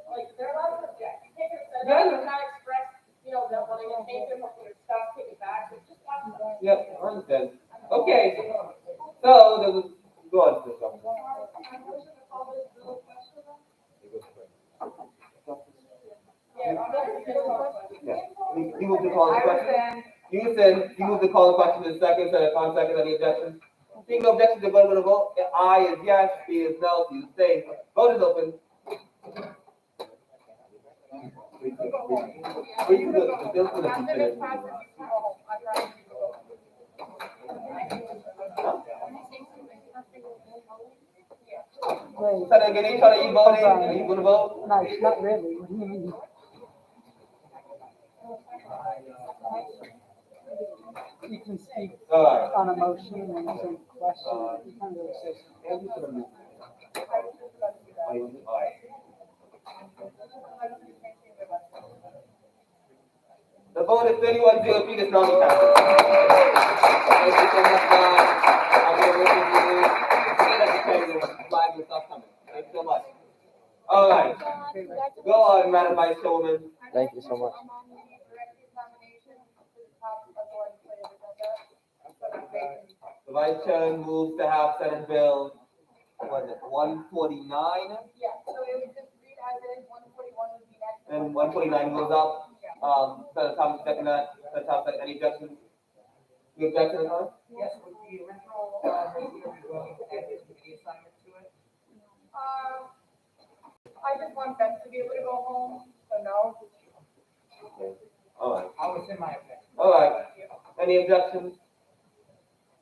like, they're allowed to object. You take it as, not express, that wanting to take it, when you're stuck, take it back, so just watch that. Yep, I understand. Okay. So there was, go on, Mr. Johnson. Yeah. You move to call the question. You move to call the question in second, Senator Khan, second, any objections? Seeing no objections, you're going to vote. Aye is yes, B is no, C is stay. Vote is open. Are you good? The bill's gonna be finished. Wait. Senator Ganesh, are you voting? Are you gonna vote? No, not really. What do you mean? You can speak All right. on a motion and answer questions. You can't really say something. All right. The vote is 31-0, this nominee passes. Thank you so much, I'm going to work with you. The flag will stop coming. Thank you so much. All right. Go on, Madam Vice Chairwoman. Thank you so much. The Vice Chair moves to have Senate Bill, what is it, 149? Yeah, so it would just read as is, 141 would be next. And 149 goes up. Senator Thomas, second that. Senator Thomas, any objections? You objection, Senator? Yes, with the original, motion, are we going to add this committee assignment to it? I just want them to be able to go home, so no. Okay. All right. I was in my objection. All right. Any objections?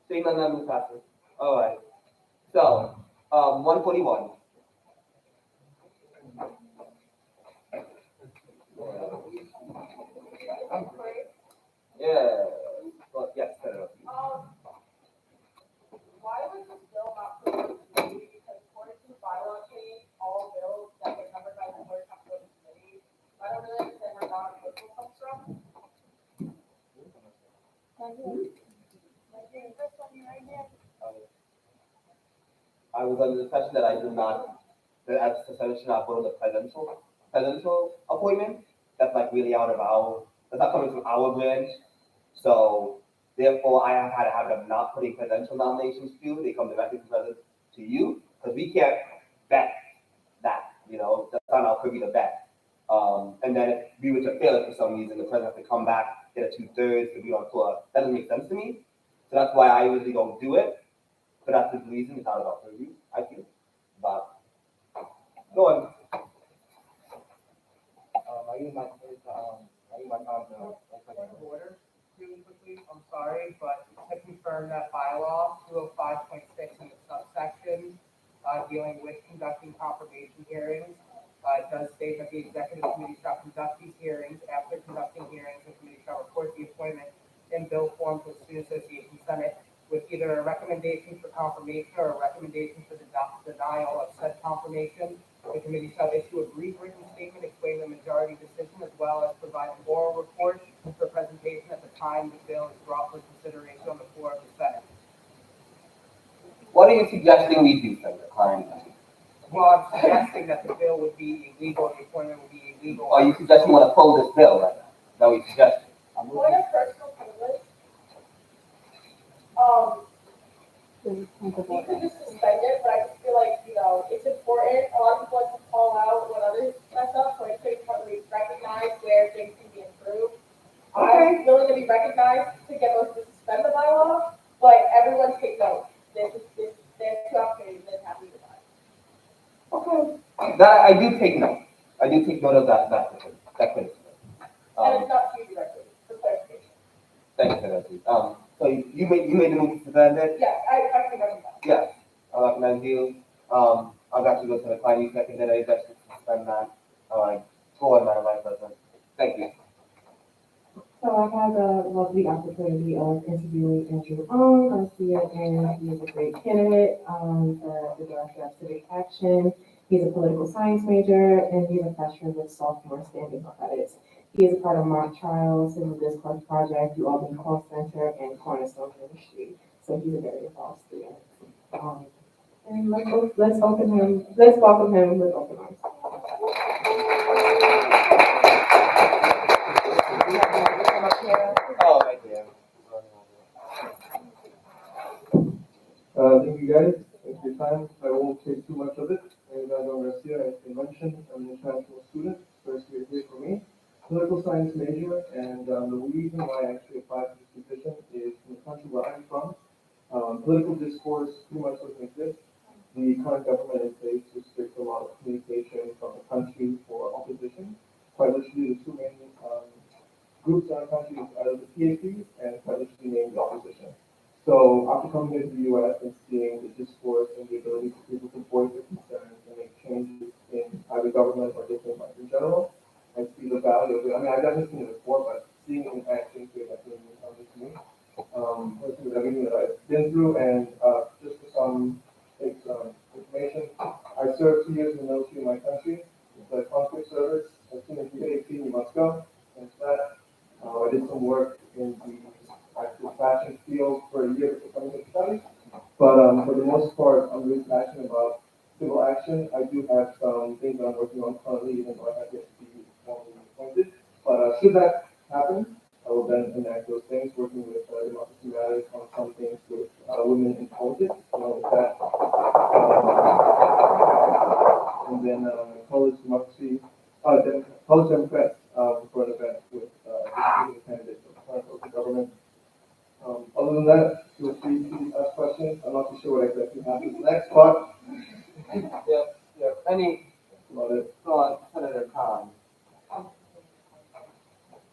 Seeing none, that move passes. All right. So, 141. Yeah. Well, yes, Senator. Why was this bill not put on the committee? Because according to the bylaw change, all bills that get covered by the board have to go to the committee. I don't really understand where that approval comes from. I was under the impression that I did not, that as the Senate should not vote on the presidential appointment. That's like really out of our, that's not coming from our branch. So therefore, I have had a habit of not putting presidential nominations to, they come directly from president to you, because we can't vet that, that's not our privy to vet. And then if we were to fail it for some reason, the president has to come back, get a 2/3, and be on tour. That doesn't make sense to me. So that's why I usually don't do it. But that's the reason it's out of our purview, I feel. But go on. Are you my, Order, really quickly, sorry, but to confirm that bylaw, 205.6 in the subsection, dealing with conducting confirmation hearings, it does state that the executive committee shall conduct these hearings. After conducting hearings, the committee shall report the appointment in bill form to the Student Association Senate with either a recommendation for confirmation or a recommendation for the denial of said confirmation. The committee shall issue a brief written statement explaining the majority decision as well as provide an oral report for presentation at the time the bill is brought for consideration on the floor of the Senate. What are you suggesting we do, Senator Klein? Well, I'm suggesting that the bill would be illegal, the appointment would be illegal. Are you suggesting you want to pull this bill right now? Is that what you're suggesting? Point of personal privilege. You could just suspend it, but I just feel like, it's important. A lot of people like to call out when others mess up, so I think probably recognize where things can be improved. I'm willing to be recognized to get those to suspend the bylaw, but everyone take note. There's two opportunities that happen to die. Okay. That, I do take note. I do take note of that criticism. And it's not to you directly, for clarification. Thank you, Senator. So you made the move to suspend it? Yeah, I can recognize. Yes. I'll recognize you. I'll actually go to the Klein, you seconded it, that's to suspend that. All right. Go on, Madam Vice President. Thank you. So I've had the lovely opportunity of interviewing Andrew Garcia, and he is a great candidate for the Director of Civic Action. He's a political science major, and he's a freshman with sophomore standing credits. He is a part of Mock Trial, Civil Discourse Project, the Albany Call Center, and Cornerstone Ministry. So he's a very involved student. And let's welcome him with open arms. Oh, right there. Thank you guys. Thank you for your time. I won't take too much of it. And Andrew Garcia, as you mentioned, I'm an international student. First year here for me. Political science major, and the reason why I actually applied for this position is from the country where I'm from. Political discourse pretty much doesn't exist. The current government in place restricts a lot of communication from the country for opposition. Quite literally, the two main groups in our country is either the PAC and quite literally named the opposition. So after coming into the U.S. and seeing the discourse and the ability for people to voice their concerns and make changes in either government or different life in general, I see the value of it. I mean, I've definitely seen it before, but seeing it in action is definitely new to me. With everything that I've been through, and just for some information, I served 2 years in the military in my country. It's a conflict service. As soon as you hit 18, you must go. And that, I did some work in the actual fashion field for a year before coming to study. But for the most part, I'm really passionate about civil action. I do have some things that I'm working on currently, even though I have yet to be formally appointed. But should that happen, I will then enact those things, working with Democracy Matters on some things with women in politics, with that. And then college democracy, college Democrats for an event with the candidates of current local government. Other than that, feel free to ask questions. I'm not too sure what exactly happens next, but Yeah. Any, Senator Khan.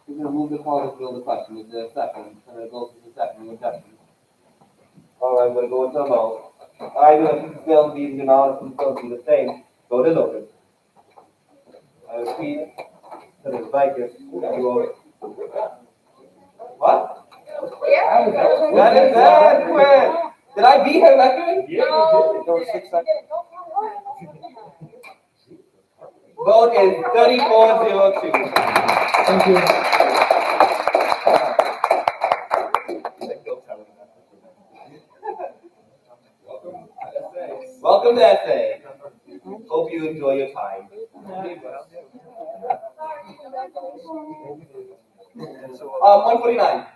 We're going to move the call to the question. Is there a second? Senator Gold is the second. Objection. All right, I'm going to go into a vote. I do if the bill be the amount of bill be the same. Vote is open. I repeat, Senator Vikers, you vote. What? Yeah. That is adequate. Did I beat her record? Yeah, No. There were 6 seconds. Vote is 3402. thank you. Welcome to SA. Hope you enjoy your time. 149.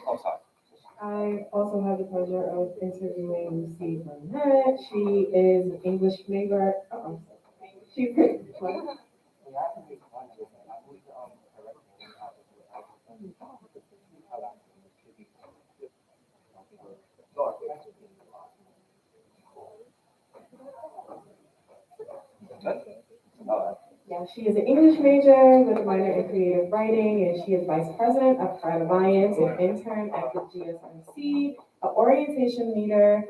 Oh, sorry. I also have the pleasure of interviewing Lucy Burnett. She is an English major. She's what? Yeah, she is an English major with a minor in creative writing, and she is vice president of Pride Alliance, an intern at the GSRC, an orientation leader.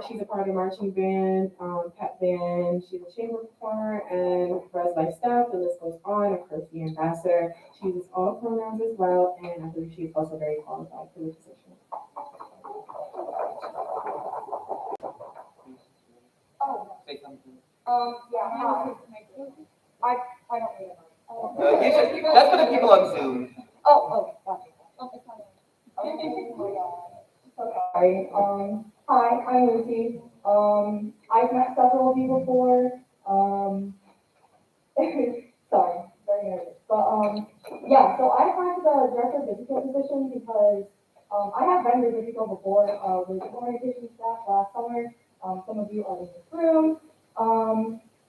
She's a part of marching band, pep band. She's a chamber performer and res life staff. The list goes on. A Kirsty ambassador. She uses all pronouns as well, and I believe she is also very qualified for the position. Say something. Yeah, I don't remember. That's for the people on Zoom. Gotcha. Sorry. Hi, I'm Lucy. I've met several of you before. Sorry, very nervous. But, yeah, so I applied for the director of digital position because, I have been with digital before, with orientation staff last summer. Some of you are in this room.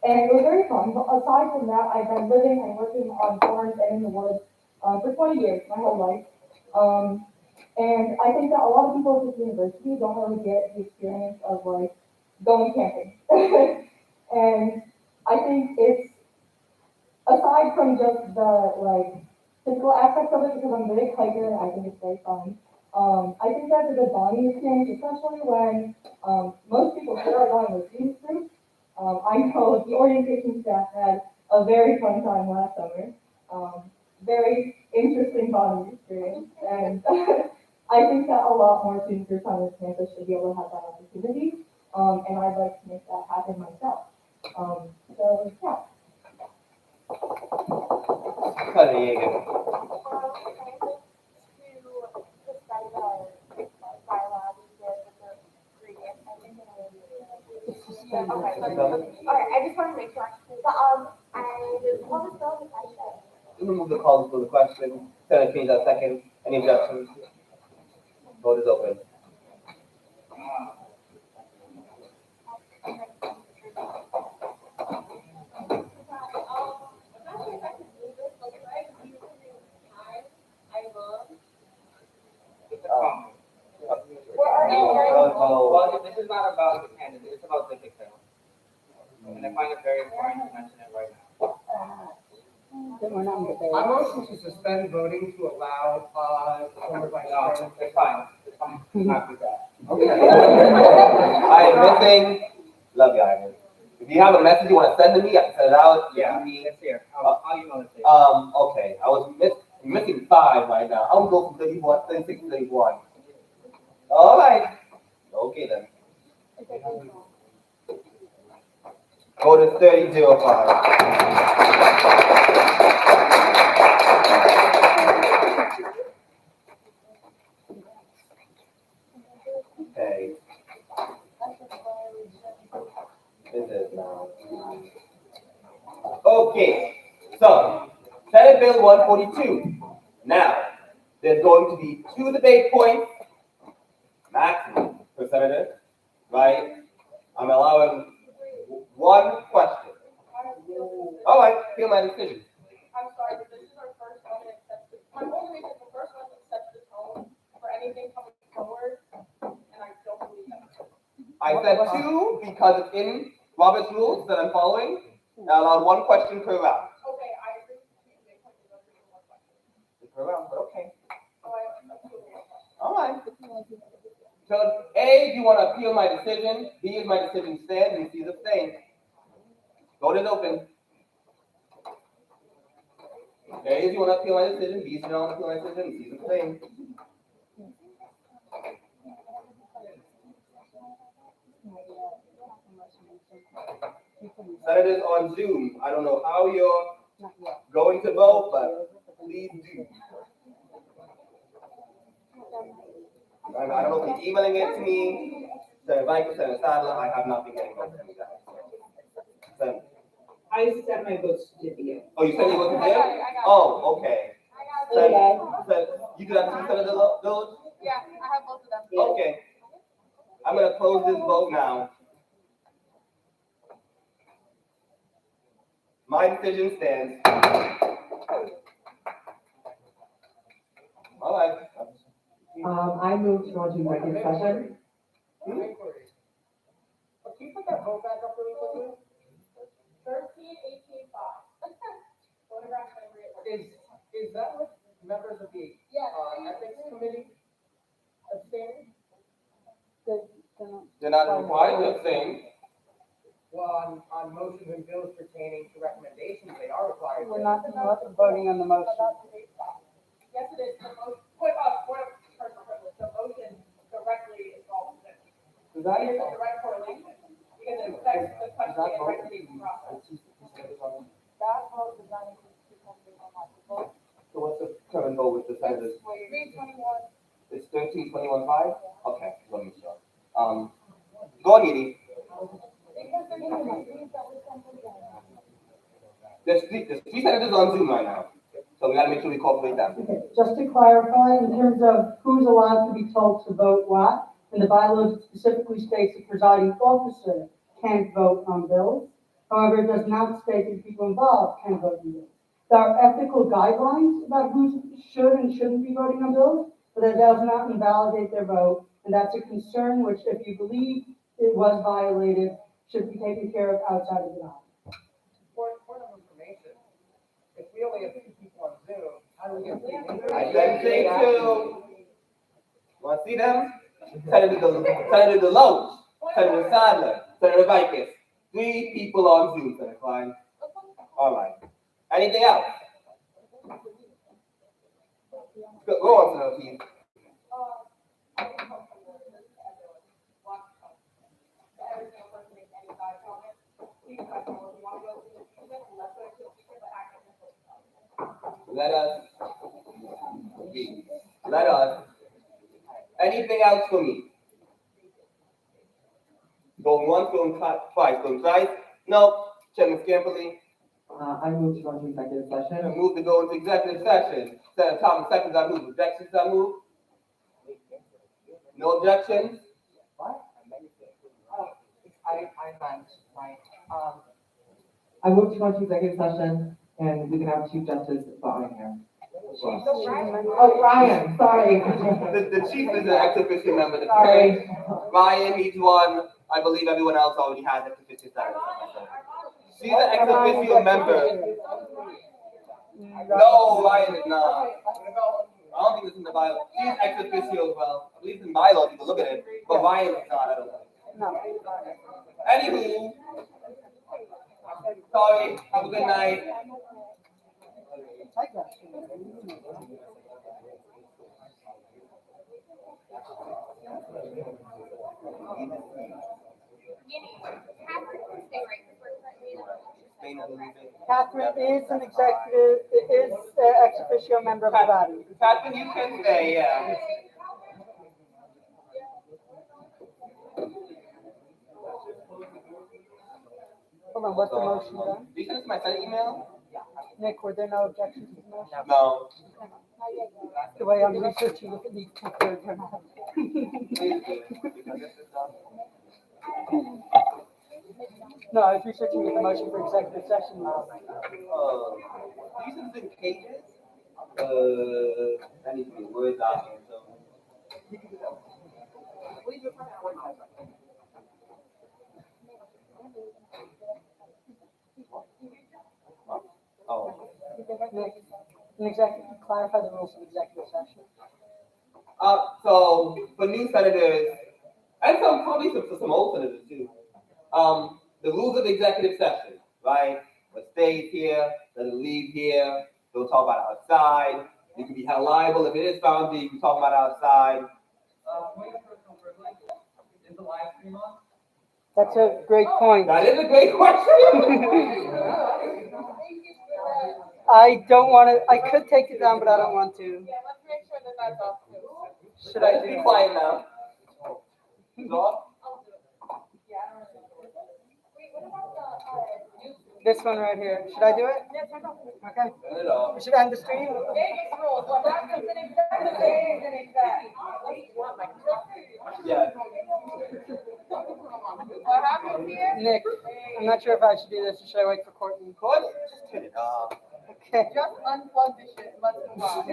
And it was very fun. But aside from that, I've been living and working on farms and in the woods, for 20 years, my whole life. And I think that a lot of people at this university don't really get the experience of like going camping. And I think it's, aside from just the like physical aspects of it, because I'm a big hiker, I think it's very fun. I think that's a good bonding experience, especially when most people here are going with student groups. I know the orientation staff had a very fun time last summer. Very interesting bonding experience, and I think that a lot more student groups on this campus should be able to have that opportunity. And I'd like to make that happen myself. So yeah. Okay, all right, I just want to make sure. But, I what was the question? Remove the call for the question. Senate change that second. Any objections? Vote is open. Well, this is not about the candidate, it's about the victim. And I find it very important to mention it right now. I motion to suspend voting to allow, former vice president. It's fine, I'm happy with that. Okay. I am missing. Love you, Ivan. If you have a message you want to send to me, I can send it out. Yeah, it's here. I'll email it to you. Okay. I was missing 5 right now. I'm going from 31, 36 to 31. All right. Okay then. Vote is 30-05. Okay. This is now. Okay. So, Senate Bill 142. Now, there's going to be 2 debate points maximum per senator, right? I'm allowing 1 question. All right, feel my decision. I'm sorry, but this is our first one that sets the, my whole reason, the first one that sets the tone for anything coming forward, and I don't believe that. I said 2 because it's in Robert's rules that I'm following. I allowed 1 question per round. Okay, I agree with you, they put the other one question. Per round, but okay. So I approve it. All right. So A, if you want to appeal my decision, B is my decision stands, and C is abstain. Vote is open. A is you want to appeal my decision, B is you don't want to appeal my decision, and C is abstain. Senators on Zoom, I don't know how you're going to vote, but please do. I don't know if you're emailing it to me. Senator Viper, Senator Sadler, I have not been getting votes from you guys. So, I sent my votes to Divya. oh, you sent your vote to Jim? Oh, okay. So you do have 2 Senator those? Yeah, I have both of them. Okay. I'm gonna close this vote now. My decision stands. All right. I move to go into executive session. Can you put that vote back up really quickly? 13, 18, 5. members of the, ethics committee abstaining? They're not required to abstain. Well, on motions and bills pertaining to recommendations, they are required to. We're not voting on the motion. Yes, it is, the motion, point of personal privilege, the motion directly involves it. Is that There's it? a direct correlation, because it affects the question and recommendation process. That vote does not include two candidates on that vote. So what's the current vote with the senators? 321. It's 13-21-5? Okay, let me sure. Go on, Edie. Because they're gonna be that we can put together. There's three senators on Zoom right now, so we gotta make sure we cooperate them. Okay, just to clarify, in terms of who's allowed to be told to vote what, in the bylaws it specifically states the presiding officer can't vote on bills. However, it does not state that people involved can vote on bills. There are ethical guidelines about who should and shouldn't be voting on bills, but that does not invalidate their vote. And that's a concern which, if you believe it was violated, should be taken care of outside of the aisle. Point of information, if we only have 2 people on Zoom, how do we get 3 members? I said say two. Wanna see them? Senator Deloach, Senator Sadler, Senator Vikes. 3 people on Zoom, Senator Klein. All right. Anything else? Go on, Senator Keith. Let us. Anything else for me? Going once, going twice, going twice? No. Chairman Scamperly. I move to go into executive session. I move to go into executive session. Senator Thomas seconds, I move. Objections, I move. No objections? What? I meant, right, I move to go into executive session, and we can have Chief Justice Butler here. Oh, Ryan, sorry. The chief is an ex-officio member. The Sorry. Ryan needs one. I believe everyone else already has ex-officio status. She's an ex-officio member. No, Ryan is not. I don't think it's in the bylaw. She's ex-officio as well. I believe it's in bylaws. You can look at it. But Ryan is not. I don't know. No. Anywho. Sorry. Have a good night. Catherine is an executive, is ex officio member of the body. Catherine, you can stay, yeah. Hold on, what's the motion done? Did you send it to my Senate email? Nick, were there no objections to the motion? No. The way I'm researching if it needs to be cleared or not. No, I was researching the motion for executive session last night. These are the cases. That needs to be a Word document, so. You can do that. Oh. Nick, an executive, clarify the rules of executive session. So for new senators, and some probably for some old senators too, the rules of executive session, right? What stays here, doesn't leave here. Don't talk about it outside. You can be held liable if it is found that you can talk about it outside. Is the live stream on? That's a great point. That is a great question. I don't want to, I could take it down, but I don't want to. Yeah, let's make sure that that's off too. Should I Let's do be it? quiet now. It's off? Yeah, I don't know. Wait, what about the, This one right here. Should I do it? yeah, check out. Okay. Turn it off. We should end the stream. Vegas rules, what happens in executive stays in exec. Yeah. What happens here? Nick, I'm not sure if I should do this or should I wait for Courtney? Courtney, just turn it off. Okay. Just unplug the shit, let's move on.